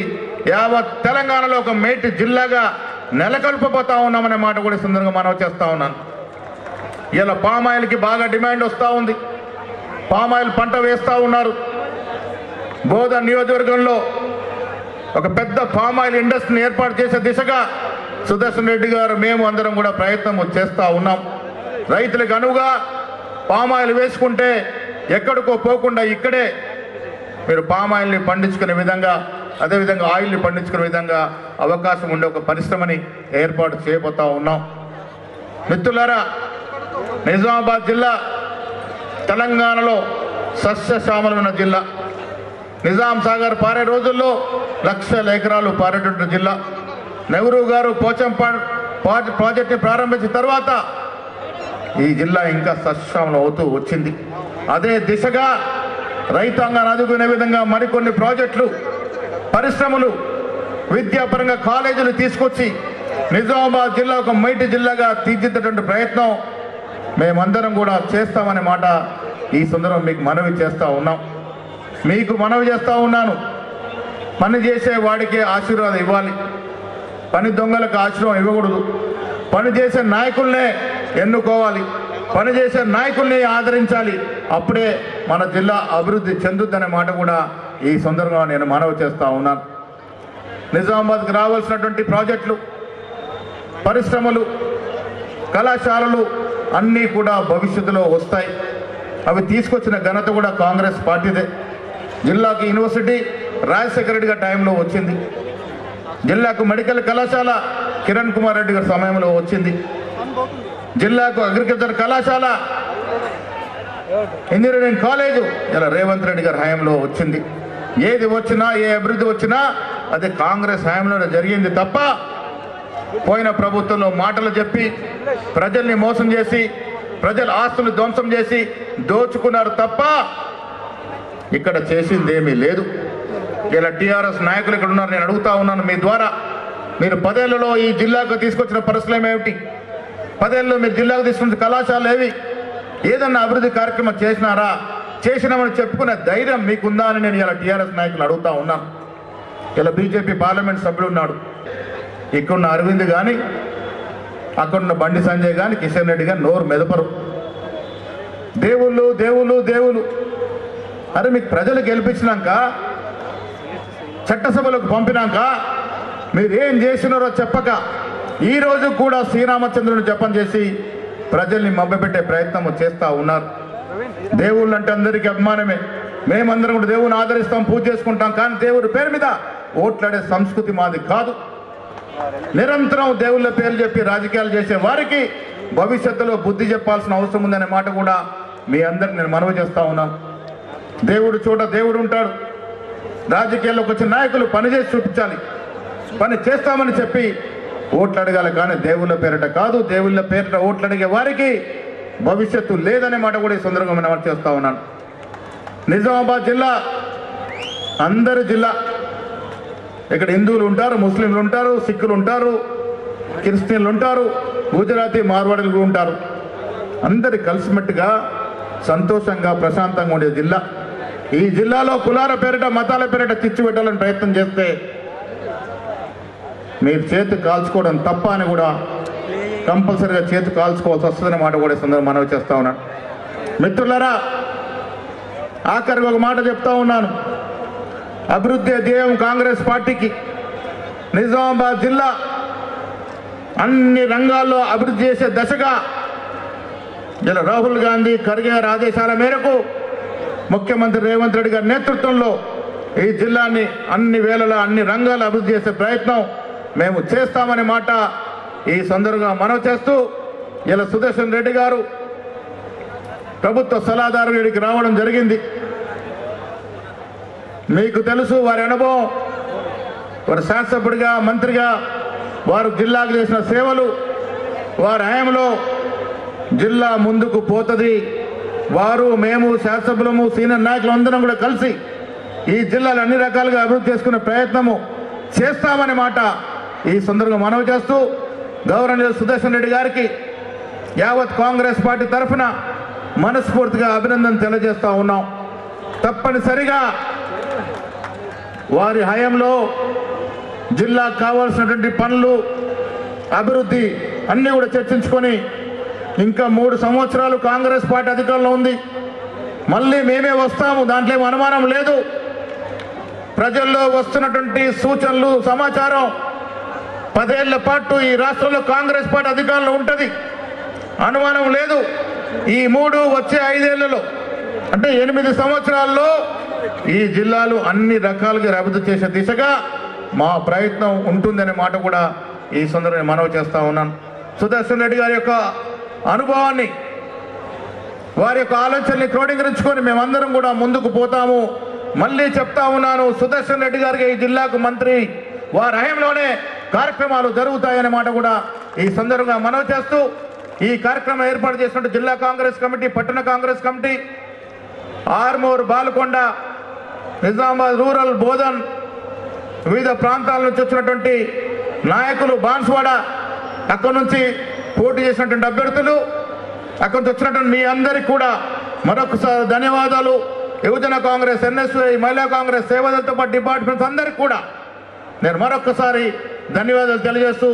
యావత్ తెలంగాణలో ఒక మేటి జిల్లాగా నెలకొల్పబోతా ఉన్నామనే మాట కూడా సందర్భంగా మనవి చేస్తా ఉన్నాను. ఇలా పామాయిల్కి బాగా డిమాండ్ వస్తూ ఉంది. పామాయిల్ పంట వేస్తూ ఉన్నారు. బోధన్ నియోజకవర్గంలో ఒక పెద్ద పామాయిల్ ఇండస్ట్రీని ఏర్పాటు చేసే దిశగా సుదర్శన్ రెడ్డి గారు, మేము అందరం కూడా ప్రయత్నం చేస్తూ ఉన్నాం. రైతులకు అనువుగా పామాయిల్ వేసుకుంటే ఎక్కడికో పోకుండా ఇక్కడే మీరు పామాయిల్ని పండించుకునే విధంగా, అదేవిధంగా ఆయిల్ని పండించుకునే విధంగా అవకాశం ఉండే ఒక పరిశ్రమని ఏర్పాటు చేయబోతా ఉన్నాం. మిత్రులారా, నిజామాబాద్ జిల్లా తెలంగాణలో సస్యశ్యామలమైన జిల్లా. నిజాం సాగర్ పారే రోజుల్లో 1,00,000 ఎకరాలు పారేటువంటి జిల్లా. నెహ్రూ గారు పోచంపాడు ప్రాజెక్ట్ని ప్రారంభించిన తర్వాత ఈ జిల్లా ఇంకా సస్యశ్యామలం అవుతూ వచ్చింది. అదే దిశగా రైతాంగాన్ని ఆదుకునే విధంగా మరికొన్ని ప్రాజెక్టులు, పరిశ్రమలు, విద్యాపరంగా కాలేజీలు తీసుకొచ్చి నిజామాబాద్ జిల్లా ఒక మైటి జిల్లాగా తీర్చిదిద్దేటువంటి ప్రయత్నం మేమందరం కూడా చేస్తామనే మాట ఈ సందర్భం మీకు మనవి చేస్తూ ఉన్నాం. మీకు మనవి చేస్తూ ఉన్నాను, పని చేసే వాడికే ఆశీర్వాదం ఇవ్వాలి, పని దొంగలకు ఆశీర్వాదం ఇవ్వకూడదు. పని చేసే నాయకుల్నే ఎన్నుకోవాలి, పని చేసే నాయకుల్ని ఆదరించాలి. అప్పుడే మన జిల్లా అభివృద్ధి చెందుద్దనే మాట కూడా ఈ సందర్భంగా నేను మనవి చేస్తూ ఉన్నాను. నిజామాబాద్కి రావాల్సినటువంటి ప్రాజెక్టులు, పరిశ్రమలు, కళాశాలలు అన్నీ కూడా భవిష్యత్తులో వస్తాయి. అవి తీసుకొచ్చిన ఘనత కూడా కాంగ్రెస్ పార్టీదే. జిల్లాకి యూనివర్సిటీ రాజశేఖర రెడ్డి గారి టైంలో వచ్చింది. జిల్లాకు మెడికల్ కళాశాల కిరణ్ కుమార్ రెడ్డి గారి సమయంలో వచ్చింది. జిల్లాకు అగ్రికల్చర్ కళాశాల, ఇంజనీరింగ్ కాలేజు ఇలా రేవంత్ రెడ్డి గారి హయాంలో వచ్చింది. ఏది వచ్చినా, ఏ అభివృద్ధి వచ్చినా అది కాంగ్రెస్ హయాంలో జరిగింది తప్ప పోయిన ప్రభుత్వంలో మాటలు చెప్పి ప్రజల్ని మోసం చేసి ప్రజల ఆస్తులు ధ్వంసం చేసి దోచుకున్నారు తప్ప ఇక్కడ చేసింది ఏమీ లేదు. ఇలా టీఆర్ఎస్ నాయకులు ఇక్కడ ఉన్నారు. నేను అడుగుతా ఉన్నాను మీ ద్వారా, మీరు 10 ఏళ్లలో ఈ జిల్లాకు తీసుకొచ్చిన పరిస్థితులు ఏమిటి? 10 ఏళ్ళలో మీరు జిల్లాకు తీసుకొచ్చిన కళాశాలలు ఏవి? ఏదన్నా అభివృద్ధి కార్యక్రమం చేసినారా? చేసినామని చెప్పుకునే ధైర్యం మీకుందా అని నేను ఇలా టీఆర్ఎస్ నాయకులు అడుగుతా ఉన్నాను. ఇలా బీజేపీ పార్లమెంట్ సభ్యుడు ఉన్నాడు, ఇక్కడున్న అరవింద్ కానీ, అక్కడున్న బండి సంజయ్ కానీ, కిషన్ రెడ్డి కానీ నోరు మెదపరు. దేవుళ్ళు దేవుళ్ళు దేవుళ్ళు. అరే, మీకు ప్రజలు గెలిపించినాక, చట్టసభలకు పంపినాక మీరు ఏం చేసినారో చెప్పక ఈ రోజు కూడా శ్రీరామచంద్రుని జపం చేసి ప్రజల్ని మభ్యపెట్టే ప్రయత్నం చేస్తూ ఉన్నారు. దేవుళ్ళు అంటే అందరికీ అభిమానమే. మేమందరం కూడా దేవుని ఆదరిస్తాం, పూజ చేసుకుంటాం. కానీ దేవుడి పేరు మీద ఓట్లాడే సంస్కృతి మాది కాదు. నిరంతరం దేవుళ్ళ పేర్లు చెప్పి రాజకీయాలు చేసే వారికి భవిష్యత్తులో బుద్ధి చెప్పాల్సిన అవసరం ఉందనే మాట కూడా మీ అందరికి నేను మనవి చేస్తా ఉన్నాను. దేవుడు చోట దేవుడు ఉంటాడు. రాజకీయాల్లోకి వచ్చిన నాయకులు పని చేసి చూపించాలి. పని చేస్తామని చెప్పి ఓట్లు అడగాలి, కానీ దేవుళ్ళ పేరిట కాదు. దేవుళ్ళ పేరిట ఓట్లు అడిగే వారికి భవిష్యత్తు లేదనే మాట కూడా ఈ సందర్భంగా మనం చేస్తా ఉన్నాను. నిజామాబాద్ జిల్లా అందరి జిల్లా. ఇక్కడ హిందువులు ఉంటారు, ముస్లింలు ఉంటారు, సిక్కులు ఉంటారు, క్రిస్టియన్లు ఉంటారు, గుజరాతీ మార్వాడీలు ఉంటారు. అందరి కలిసిమెట్టుగా సంతోషంగా ప్రశాంతంగా ఉండే జిల్లా. ఈ జిల్లాలో కులాల పేరిట మతాల పేరిట చిచ్చు పెట్టాలని ప్రయత్నం చేస్తే మీరు చేతి కాల్చుకోవడం తప్ప అని కూడా కంపల్సరీగా చేతి కాల్చుకోవాల్సి వస్తుందనే మాట కూడా సందర్భంగా మనవి చేస్తా ఉన్నాను. మిత్రులారా, ఆఖరికి ఒక మాట చెప్తా ఉన్నాను. అభివృద్ధి ధ్యేయం కాంగ్రెస్ పార్టీకి. నిజామాబాద్ జిల్లా అన్ని రంగాల్లో అభివృద్ధి చేసే దశగా ఇలా రాహుల్ గాంధీ ఖర్గే గారి ఆదేశాల మేరకు ముఖ్యమంత్రి రేవంత్ రెడ్డి గారి నేతృత్వంలో ఈ జిల్లాని అన్ని వేళలా అన్ని రంగాలు అభివృద్ధి చేసే ప్రయత్నం మేము చేస్తామనే మాట ఈ సందర్భంగా మనవి చేస్తూ, ఇలా సుదర్శన్ రెడ్డి గారు ప్రభుత్వ సలహాదారుడికి రావడం జరిగింది. మీకు తెలుసు వారి అనుభవం. వారు శాసనసభ్యుడిగా మంత్రిగా వారు జిల్లాకు చేసిన సేవలు. వారి హయాంలో జిల్లా ముందుకు పోతుంది. వారు మేము శాసనసభ్యులము సీనియర్ నాయకులు అందరం కూడా కలిసి ఈ జిల్లాలో అన్ని రకాలుగా అభివృద్ధి చేసుకునే ప్రయత్నము చేస్తామనే మాట ఈ సందర్భంగా మనవి చేస్తూ, గౌరవనీయులు సుదర్శన్ రెడ్డి గారికి యావత్ కాంగ్రెస్ పార్టీ తరఫున మనస్ఫూర్తిగా అభినందన తెలియజేస్తా ఉన్నాం. తప్పనిసరిగా వారి హయాంలో జిల్లాకు కావాల్సినటువంటి పనులు, అభివృద్ధి అన్నీ కూడా చర్చించుకొని ఇంకా 3 సంవత్సరాలు కాంగ్రెస్ పార్టీ అధికారంలో ఉంది. మళ్ళీ మేమే వస్తాము, దాంట్లో ఏం అనుమానం లేదు. ప్రజల్లో వస్తున్నటువంటి సూచనలు, సమాచారం 10 ఏళ్ల పాటు ఈ రాష్ట్రంలో కాంగ్రెస్ పార్టీ అధికారంలో ఉంటుంది, అనుమానం లేదు. ఈ 3 వచ్చే 5 ఏళ్లలో అంటే 8 సంవత్సరాల్లో ఈ జిల్లాలు అన్ని రకాలుగా అభివృద్ధి చేసే దిశగా మా ప్రయత్నం ఉంటుందనే మాట కూడా ఈ సందర్భంగా మనవి చేస్తా ఉన్నాను. సుదర్శన్ రెడ్డి గారి యొక్క అనుభవాన్ని, వారి యొక్క ఆలోచనని క్రోడీకరించుకొని మేమందరం కూడా ముందుకు పోతాము. మళ్ళీ చెప్తా ఉన్నాను, సుదర్శన్ రెడ్డి గారికి ఈ జిల్లాకు మంత్రి వారి హయాంలోనే కార్యక్రమాలు జరుగుతాయనే మాట కూడా ఈ సందర్భంగా మనవి చేస్తూ, ఈ కార్యక్రమం ఏర్పాటు చేసినట్టు జిల్లా కాంగ్రెస్ కమిటీ, పట్టణ కాంగ్రెస్ కమిటీ, ఆర్మూర్, బాల్కొండ, నిజామాబాద్ రూరల్, బోధన్, వివిధ ప్రాంతాల నుంచి వచ్చినటువంటి నాయకులు, బాన్స్వాడ అక్కడి నుంచి పోటీ చేసినటువంటి అభ్యర్థులు, అక్కడి నుంచి వచ్చినటువంటి మీ అందరికీ కూడా మరొకసారి ధన్యవాదాలు. యువజన కాంగ్రెస్, ఎన్ఎస్ఐ, మహిళా కాంగ్రెస్, సేవలతో పాటు డిపార్ట్మెంట్స్ అందరికీ కూడా నేను మరొకసారి ధన్యవాదాలు తెలియజేస్తూ,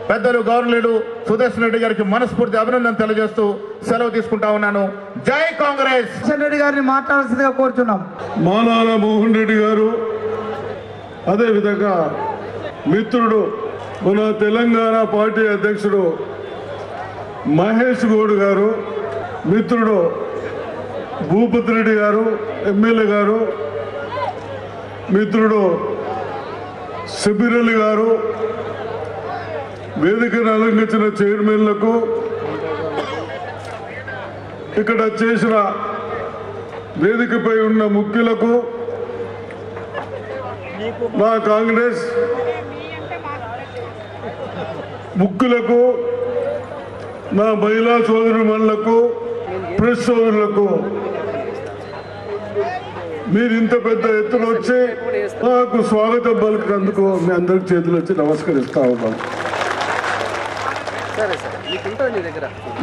పెద్దలు గౌరవనీయులు సుదర్శన్ రెడ్డి గారికి మనస్ఫూర్తి అభినందన తెలియజేస్తూ సెలవు తీసుకుంటా ఉన్నాను. జై కాంగ్రెస్. సుదర్శన్ రెడ్డి గారిని మాట్లాడాల్సిందిగా కోరుతున్నాం. మానాల మోహన్ రెడ్డి గారు, అదేవిధంగా మిత్రుడు మన తెలంగాణ పార్టీ అధ్యక్షుడు మహేష్ గౌడ్ గారు, మిత్రుడు భూపతి రెడ్డి గారు, ఎమ్మెల్యే గారు, మిత్రుడు సిబిరలి గారు, వేదికను అలంకరించిన చైర్మన్లకు, ఇక్కడ చేసిన వేదికపై ఉన్న ముఖ్యులకు, నా కాంగ్రెస్ ముఖ్యులకు, నా మహిళా సోదరుమణులకు, ప్రెస్ సోదరులకు, మీరు ఇంత పెద్ద ఎత్తున వచ్చి నాకు స్వాగతం పలికినందుకు మీ అందరికి చేతులు వచ్చి నమస్కరిస్తా ఉన్నాం.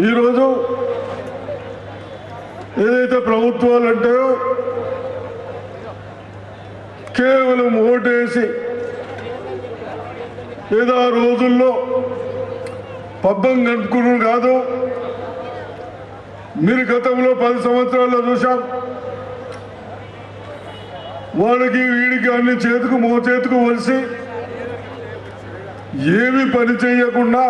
ఈరోజు ఏదైతే ప్రభుత్వాలు అంటాయో కేవలం ఓటేసి ఏదో ఆ రోజుల్లో పబ్బం గడుపుకుని కాదు. మీరు గతంలో 10 సంవత్సరాల్లో చూశాం, వాడికి వీడికి అన్ని చేతుకు మోచేతుకు వలిసి ఏమి పని చేయకుండా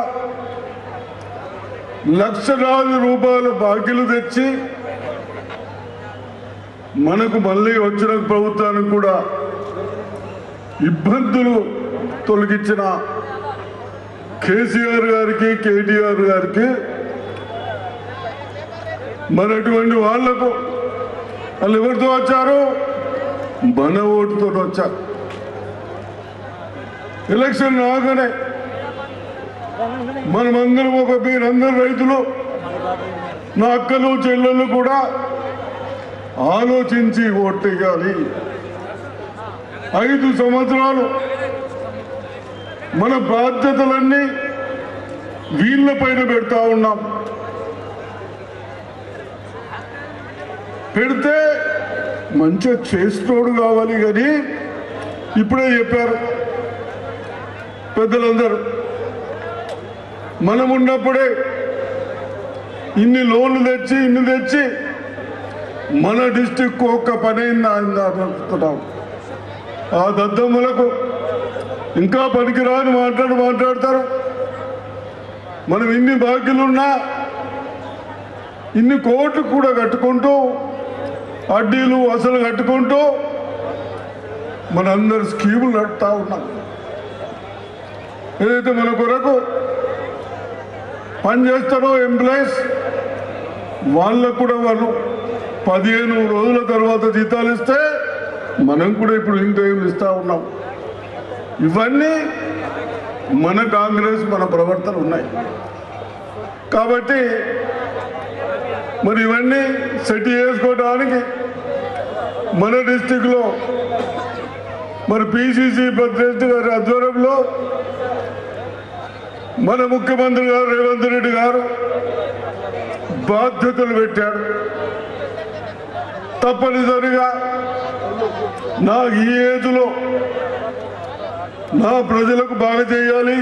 లక్షలాది రూపాయల బాకీలు తెచ్చి మనకు మళ్ళీ వచ్చిన ప్రభుత్వానికి కూడా ఇబ్బందులు తొలగించిన కేసీఆర్ గారికి కేటీఆర్ గారికి మనటువంటి వాళ్లకు వాళ్ళు ఎవరితో వచ్చారు? మన ఓటుతో వచ్చారు. ఎలక్షన్ రాగానే మనమందరం మీరందరూ రైతులు, నా అక్కలు చెల్లెళ్ళు కూడా ఆలోచించి ఓటేయాలి. 5 సంవత్సరాలు మన బాధ్యతలన్నీ వీళ్ళ పైన పెడతా ఉన్నాం. పెడితే మంచిగా చేస్తోడు కావాలి. కానీ ఇప్పుడే చెప్పారు పెద్దలందరూ, మనం ఉన్నప్పుడే ఇన్ని లోన్లు తెచ్చి మన డిస్టిక్ ఒక్క పని అయిందా? ఆ దద్దమ్మలకు ఇంకా పనికిరాని మాట్లాడతారు. మనం ఇన్ని బాకీలున్నా ఇన్ని కోట్లు కూడా కట్టుకుంటూ అడ్డీలు అసలు కట్టుకుంటూ మనందరు స్కీములు నడుపుతా ఉన్నాం. ఏదైతే మన కొరకు పనిచేస్తారో ఎంప్లాయీస్ వాళ్ళకు కూడా వాళ్ళు 15 రోజుల తర్వాత జీతాలు ఇస్తే మనం కూడా ఇప్పుడు ఇంటర్వ్యూలు ఇస్తా ఉన్నాం. ఇవన్నీ మన కాంగ్రెస్ మన ప్రవర్తన ఉన్నాయి. కాబట్టి మరి ఇవన్నీ సెట్ చేసుకోవడానికి మన డిస్టిక్లో మరి పిసిసి ప్రెసిడెంట్ గారి ఆధ్వర్యంలో మన ముఖ్యమంత్రి గారు రేవంత్ రెడ్డి గారు బాధ్యతలు పెట్టాడు. తప్పనిసరిగా నాకు ఈ ఏజ్లో నా ప్రజలకు బాగా చేయాలి,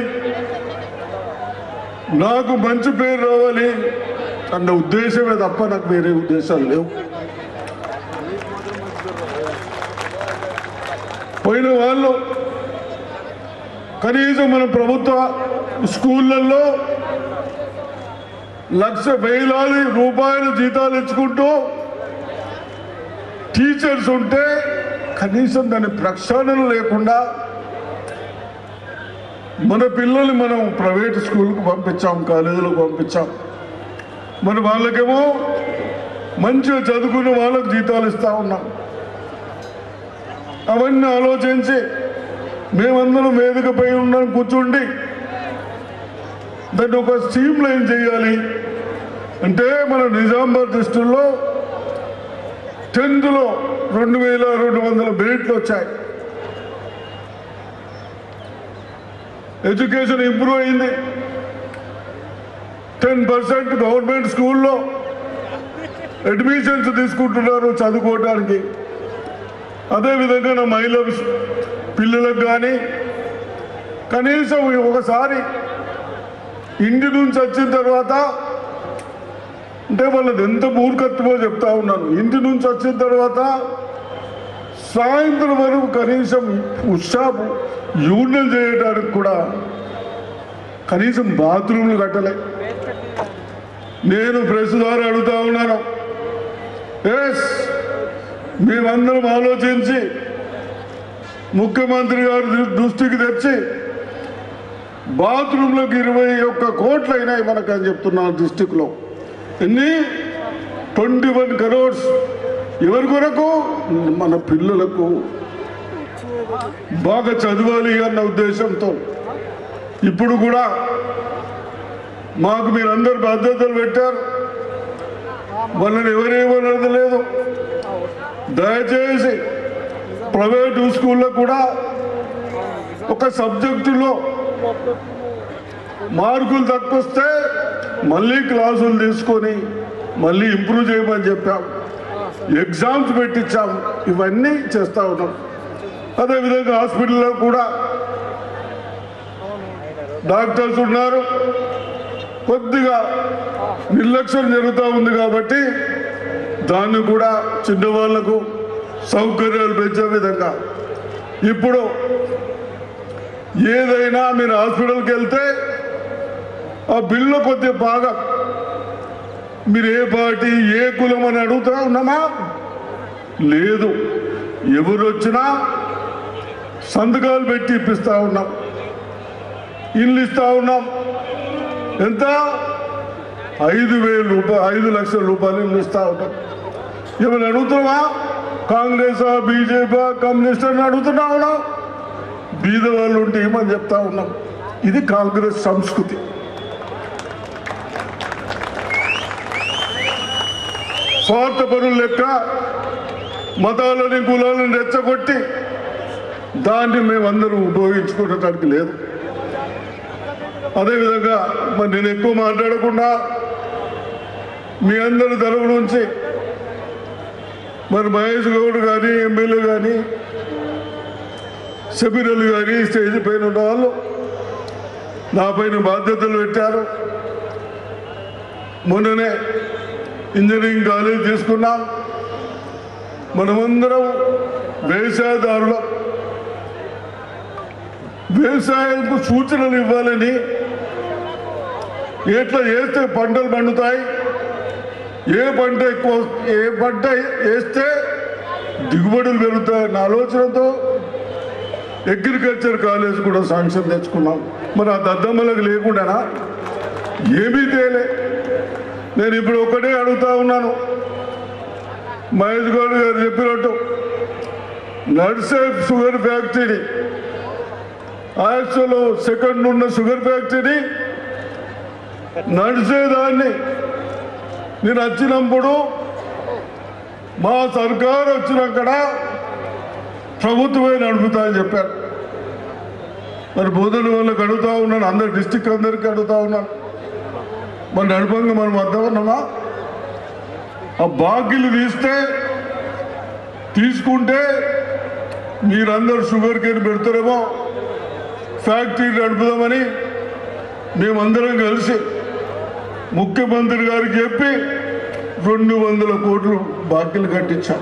నాకు మంచి పేరు రావాలి అన్న ఉద్దేశమే తప్ప నాకు వేరే ఉద్దేశాలు లేవు. పోయిన వాళ్ళు కనీసం మన ప్రభుత్వ స్కూళ్ళల్లో వేలాది రూపాయలు జీతాలు ఇచ్చుకుంటూ టీచర్స్ ఉంటే కనీసం దాని ప్రక్షాళన లేకుండా మన పిల్లల్ని మనం ప్రైవేట్ స్కూల్కి పంపించాం, కాలేజీలకు పంపించాం. మన వాళ్ళకేమో మంచిగా చదువుకున్న వాళ్ళకు జీతాలు ఇస్తా ఉన్నాం. అవన్నీ ఆలోచించి మేమందరం వేదికపై ఉన్నాం కూర్చుండి దాన్ని ఒక స్ట్రీమ్ లైన్ చేయాలి. అంటే మన నిజామాబాద్ డిస్ట్రిక్ట్లో 10th లో 2200 మెరిట్లు వచ్చాయి. ఎడ్యుకేషన్ ఇంప్రూవ్ అయింది. 10% గవర్నమెంట్ స్కూల్లో అడ్మిషన్స్ తీసుకుంటున్నారు చదువుకోవడానికి. అదేవిధంగా నా మహిళా పిల్లలకు కానీ కనీసం ఒకసారి ఇంటి నుంచి వచ్చిన తర్వాత, అంటే వాళ్ళది ఎంత మూర్ఖత్వమో చెప్తా ఉన్నాను, ఇంటి నుంచి వచ్చిన తర్వాత సాయంత్రం వరకు కనీసం ఉత్సాహం యూరినల్ చేయడానికి కూడా కనీసం బాత్రూమ్లు కట్టలే. నేను ప్రెస్ ద్వారా అడుగుతా ఉన్నాను, మేమందరం ఆలోచించి ముఖ్యమంత్రి గారి దృష్టికి తెచ్చి బాత్రూంలకు 21 కోట్లు అయినాయి మనకు అని చెప్తున్నాను. డిస్టిక్లో ఎన్ని 21 crores. ఎవరి కొరకు? మన పిల్లలకు బాగా చదవాలి అన్న ఉద్దేశంతో ఇప్పుడు కూడా మాకు మీరందరూ బాధ్యతలు పెట్టారు. వాళ్ళని ఎవరేమన్నది లేదు. దయచేసి ప్రైవేటు స్కూల్లో కూడా ఒక సబ్జెక్టులో మార్కులు తక్కువస్తే మళ్ళీ క్లాసులు తీసుకొని మళ్ళీ ఇంప్రూవ్ చేయమని చెప్పాం. ఎగ్జామ్స్ పెట్టించాం. ఇవన్నీ చేస్తూ ఉన్నాం. అదేవిధంగా హాస్పిటల్లో కూడా డాక్టర్స్ ఉన్నారు. కొద్దిగా నిర్లక్ష్యం జరుగుతూ ఉంది కాబట్టి దాన్ని కూడా చిన్నవాళ్లకు సౌకర్యాలు పెంచే విధంగా ఇప్పుడు ఏదైనా మీరు హాస్పిటల్కి వెళ్తే ఆ బిల్లు కొద్దిగా బాగా మీరు ఏ పార్టీ ఏ కులం అని అడుగుతా ఉన్నామా? లేదు. ఎవరు వచ్చినా సంతకాలు పెట్టి ఇప్పిస్తా ఉన్నాం. ఇల్లు ఇస్తా ఉన్నాం. ఎంత? 5,000 రూపాయలు, 5 లక్షల రూపాయలు ఇల్లు ఇస్తా ఉంటాం. ఏమైనా అడుగుతున్నావా? కాంగ్రెసా, బీజేపీ, కమ్యూనిస్ట్ అని అడుగుతున్నా ఉన్నాం. బీద వాళ్ళు ఉంటే ఏమని చెప్తా ఉన్నాం. ఇది కాంగ్రెస్ సంస్కృతి. స్వార్థపరుల లెక్క మతాలని కులాలను రెచ్చగొట్టి దాన్ని మేమందరం ఉపయోగించుకోవడానికి లేదు. అదేవిధంగా మరి నేను ఎక్కువ మాట్లాడకుండా మీ అందరి తరపు నుంచి మరి మహేష్ గౌడ్ కానీ, ఎమ్మెల్యే కానీ, షబీర్ అలీ కానీ స్టేజ్ పైన ఉన్న వాళ్ళు నా పైన బాధ్యతలు పెట్టారు. మొన్ననే ఇంజనీరింగ్ కాలేజ్ తీసుకున్నాం. మనమందరం వ్యవసాయదారుల వ్యవసాయంకు సూచనలు ఇవ్వాలని, ఎట్లా చేస్తే పంటలు పండుతాయి, ఏ పంట ఎక్కువ, ఏ పంట వేస్తే దిగుబడులు పెరుగుతాయన్న ఆలోచనతో అగ్రికల్చర్ కాలేజ్ కూడా శాంక్షన్ తెచ్చుకున్నాం. మరి ఆ దద్దమ్మలకు లేకుండానా? ఏమీ తేలే. నేను ఇప్పుడు ఒకటే అడుగుతా ఉన్నాను. మహేష్ గౌడ్ గారు చెప్పినట్టు నర్సే షుగర్ ఫ్యాక్టరీ, ఆయాస్లో సెకండ్ ఉన్న షుగర్ ఫ్యాక్టరీ నడిచేదాన్ని నేను వచ్చినప్పుడు మా సర్కారు వచ్చినక్కడ ప్రభుత్వమే నడుపుతా అని చెప్పారు. మరి బోధన వాళ్ళకి అడుగుతా ఉన్నాను, అందరు డిస్టిక్ అందరికీ అడుగుతా ఉన్నాను, మరి నడపంగా మనం వద్దా ఉన్నామా? ఆ బాకీలు తీసుకుంటే మీరందరూ షుగర్ కేన్ పెడతారేమో, ఫ్యాక్టరీ నడుపుదామని మేమందరం కలిసి ముఖ్యమంత్రి గారికి చెప్పి 200 కోట్లు బాకీలు కట్టించాం.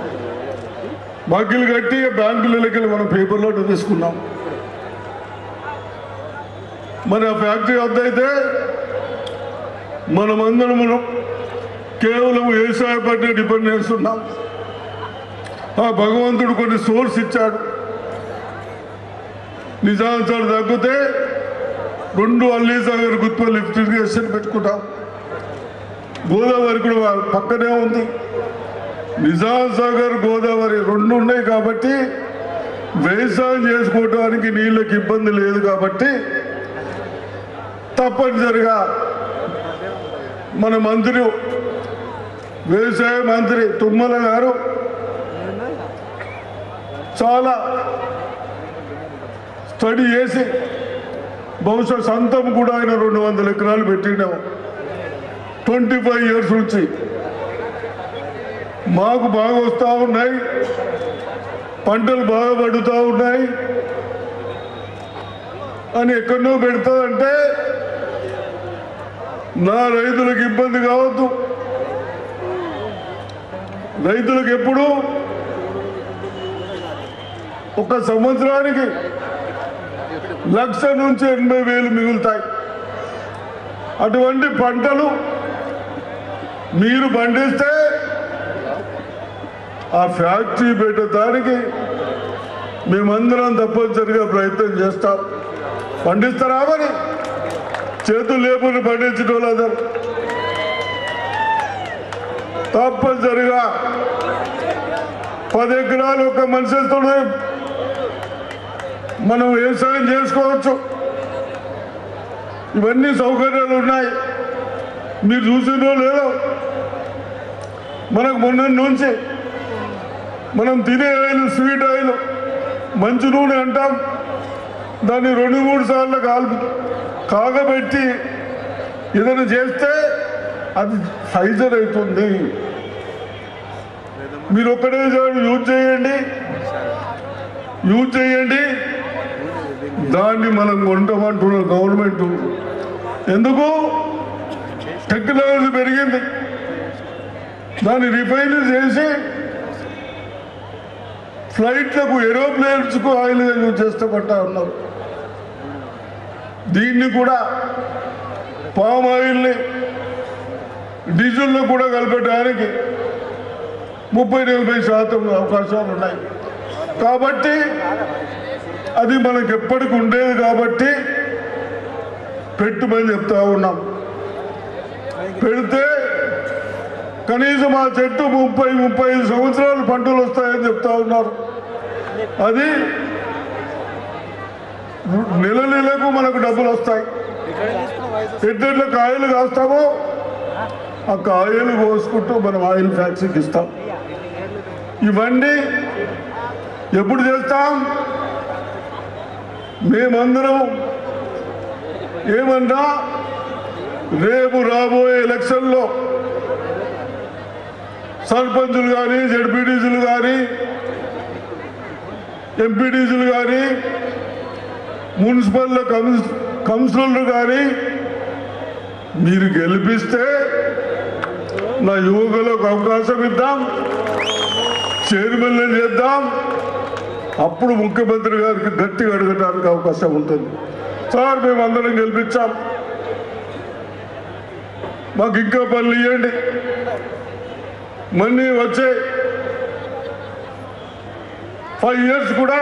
బాకీలు కట్టి బ్యాంకులకి మనం పేపర్లో తీసుకున్నాం. మరి ఆ ఫ్యాక్టరీ వద్దయితే మనమందరం కేవలం వ్యవసాయ పట్ల డిపెండెన్స్ ఉన్నాం. ఆ భగవంతుడు కొన్ని సోర్స్ ఇచ్చాడు. నిజాంసార్ తగ్గితే 2 అల్లీసాగర్ గుత్ప లిఫ్ట్ ఇరిగేషన్ పెట్టుకుంటాం. గోదావరి కూడా పక్కనే ఉంది. నిజాంసాగర్, గోదావరి 2 ఉన్నాయి కాబట్టి వ్యవసాయం చేసుకోవడానికి నీళ్ళకి ఇబ్బంది లేదు. కాబట్టి తప్పనిసరిగా మన మంత్రి, వ్యవసాయ మంత్రి తుమ్మల గారు చాలా స్టడీ చేసి బహుశా సొంతం కూడా ఆయన 200 ఎకరాలు పెట్టినాము. 25 years నుంచి మాకు బాగా వస్తూ ఉన్నాయి, పంటలు బాగా పడుతూ ఉన్నాయి అని ఎక్కడో పెడతాదంటే నా రైతులకు ఇబ్బంది కావద్దు. రైతులకు ఎప్పుడు ఒక సంవత్సరానికి 1,00,000 నుంచి 80,000 మిగులుతాయి. అటువంటి పంటలు మీరు పండిస్తే ఆ ఫ్యాక్టరీ పెట్టడానికి మేమందరం తప్పనిసరిగా ప్రయత్నం చేస్తాం. పండిస్తారా? మరి చేతులు లేకుండా పండించడం వాళ్ళందరూ తప్పనిసరిగా 10 ఎకరాలు ఒక మనిషితో మనం వ్యవసాయం చేసుకోవచ్చు. ఇవన్నీ సౌకర్యాలు ఉన్నాయి. మీరు చూసినో లేదో, మనకు మొన్న నుంచి మనం తినే ఆయిల్, స్వీట్ ఆయిల్, మంచి నూనె అంటాం, దాన్ని 2-3 సార్లు కాగబెట్టి ఏదైనా చేస్తే అది సైజర్ అవుతుంది. మీరు ఒక్కడే యూజ్ చేయండి, దాన్ని మనం కొంటామంటున్న గవర్నమెంట్. ఎందుకు? టెక్నాలజీ పెరిగింది, దాన్ని రిఫైన్ చేసి ఫ్లైట్లకు, ఏరోప్లేన్స్కు ఆయిల్గా యూజ్ చేస్తామంటా ఉన్నారు. దీన్ని కూడా పామ్ ఆయిల్ని డీజిల్లో కూడా కలిపేయడానికి 30-40% అవకాశాలు ఉన్నాయి. కాబట్టి అది మనకు ఎప్పటికి ఉండేది. కాబట్టి పెట్టుమని చెప్తా ఉన్నాం. పెడితే కనీసం ఆ చెట్టు 30-35 సంవత్సరాలు పంటలు వస్తాయని చెప్తా ఉన్నారు. అది నెలకు మనకు డబ్బులు వస్తాయి. ఎట్లా కాయలు కాస్తామో ఆ కాయలు కోసుకుంటూ మనం ఆయిల్ ఫ్యాక్టరీకి ఇస్తాం. ఇవన్నీ ఎప్పుడు చేస్తాం? మేమందరం ఏమన్నా రేపు రాబోయే ఎలక్షన్లో సర్పంచులు కానీ, జడ్పీటీసీలు కానీ, ఎంపీటీసీలు కానీ, మున్సిపల్ కౌన్సిలర్లు కానీ మీరు గెలిపిస్తే నా యువకులకు అవకాశం ఇద్దాం, చైర్మన్ చేద్దాం. అప్పుడు ముఖ్యమంత్రి గారికి గట్టిగా అడగడానికి అవకాశం ఉంటుంది. సార్ మేము అందరం గెలిపించాం, మాకు ఇంకా పనులు ఇవ్వండి, మళ్ళీ వచ్చే 5 years కూడా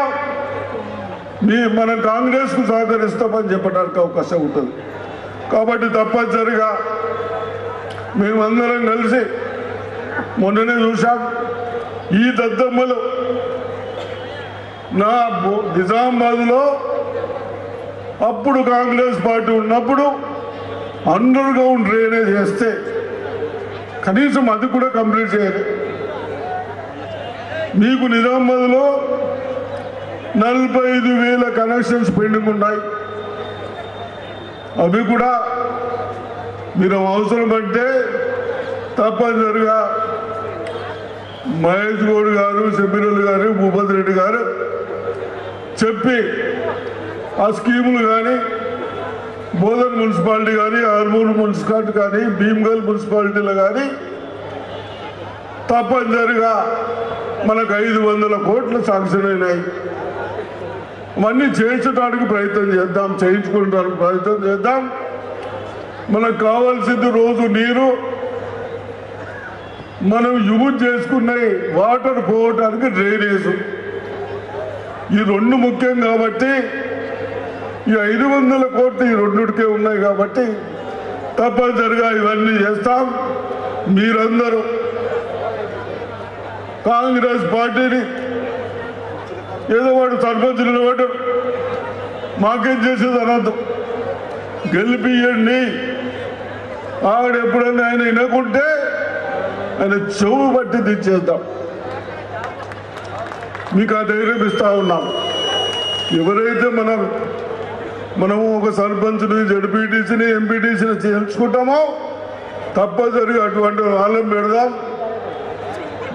మన కాంగ్రెస్కు సహకరిస్తామని చెప్పడానికి అవకాశం ఉంటుంది. కాబట్టి తప్పనిసరిగా మేమందరం కలిసి మొన్ననే చూసాం, ఈ దద్దమ్మలు నా నిజామాబాద్లో అప్పుడు కాంగ్రెస్ పార్టీ ఉన్నప్పుడు అండర్ గ్రౌండ్ డ్రైనేజ్ చేస్తే కనీసం అది కూడా కంప్లీట్ చేయాలి. మీకు నిజామాబాద్లో 45,000 కనెక్షన్స్ పెండింగ్ ఉన్నాయి. అవి కూడా మీరు అవసరం అంటే తప్పనిసరిగా మహేష్ గౌడ్ గారు, సెమిరల్ గారు, భూపతి రెడ్డి గారు చెప్పి ఆ స్కీములు కానీ బోధన్ మున్సిపాలిటీ కానీ, ఆర్మూర్ మున్సిపాలిటీ కానీ, భీమ్గల్ మున్సిపాలిటీలు కానీ తప్పనిసరిగా మనకు 500 కోట్లు శాంక్షన్ అయినాయి. అవన్నీ చేయించడానికి ప్రయత్నం చేద్దాం, చేయించుకోవడానికి ప్రయత్నం చేద్దాం. మనకు కావాల్సింది రోజు నీరు, మనం యూజ్ చేసుకున్నాయి వాటర్ పోవటానికి డ్రైనేజ్, ఈ 2 ముఖ్యం. కాబట్టి ఈ 500 కోట్లు ఈ 2కే ఉన్నాయి. కాబట్టి తప్పనిసరిగా ఇవన్నీ చేస్తాం. మీరందరూ కాంగ్రెస్ పార్టీని ఏదో వాడు సర్పంచులు నిలబడ్డాడు, మాకేం చేసేది అనద్దు, గెలిపియండి. ఆవిడ ఎప్పుడన్నా ఆయన వినకుంటే ఆయన చెవు బట్టి తెచ్చేద్దాం. మీకు ఆ ధైర్యం ఇస్తా ఉన్నాం. ఎవరైతే మనము ఒక సర్పంచ్ని, జడ్పీటీసీని, ఎంపీటీసీని చేర్చుకుంటామో తప్పనిసరిగా అటువంటి వాళ్ళని పెడదాం.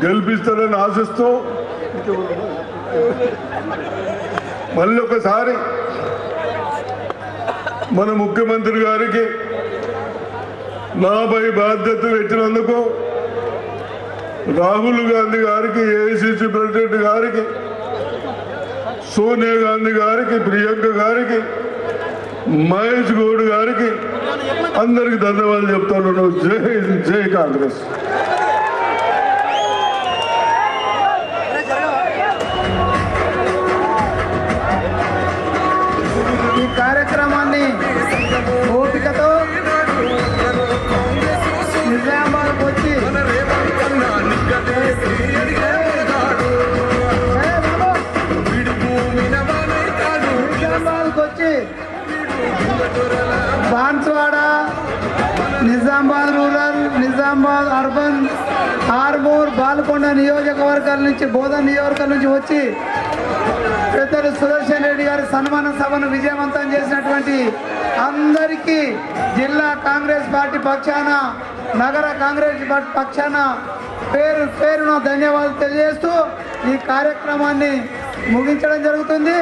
గెలిపిస్తారని ఆశిస్తూ మళ్ళీ ఒకసారి మన ముఖ్యమంత్రి గారికి నాపై బాధ్యత పెట్టినందుకు రాహుల్ గాంధీ గారికి, ఏఐసిసి ప్రెసిడెంట్ గారికి, సోనియా గాంధీ గారికి, ప్రియాంక గారికి, మహేష్ గౌడ్ గారికి అందరికి ధన్యవాదాలు చెప్తాను. జై కాంగ్రెస్. ఈ కార్యక్రమాన్ని ఓపికతో నిజామాబాద్కు వచ్చి బాన్స్వాడ, నిజామాబాద్ రూరల్, నిజామాబాద్ అర్బన్, ఆర్మూర్, బాల్కొండ నియోజకవర్గాల నుంచి, బోధన్ నియోజకవర్గం నుంచి వచ్చి పెద్దలు సుదర్శన్ రెడ్డి గారి సన్మాన సభను విజయవంతం చేసినటువంటి అందరికీ జిల్లా కాంగ్రెస్ పార్టీ పక్షాన, నగర కాంగ్రెస్ పార్టీ పక్షాన పేరు పేరున ధన్యవాదాలు తెలియజేస్తూ ఈ కార్యక్రమాన్ని ముగించడం జరుగుతుంది.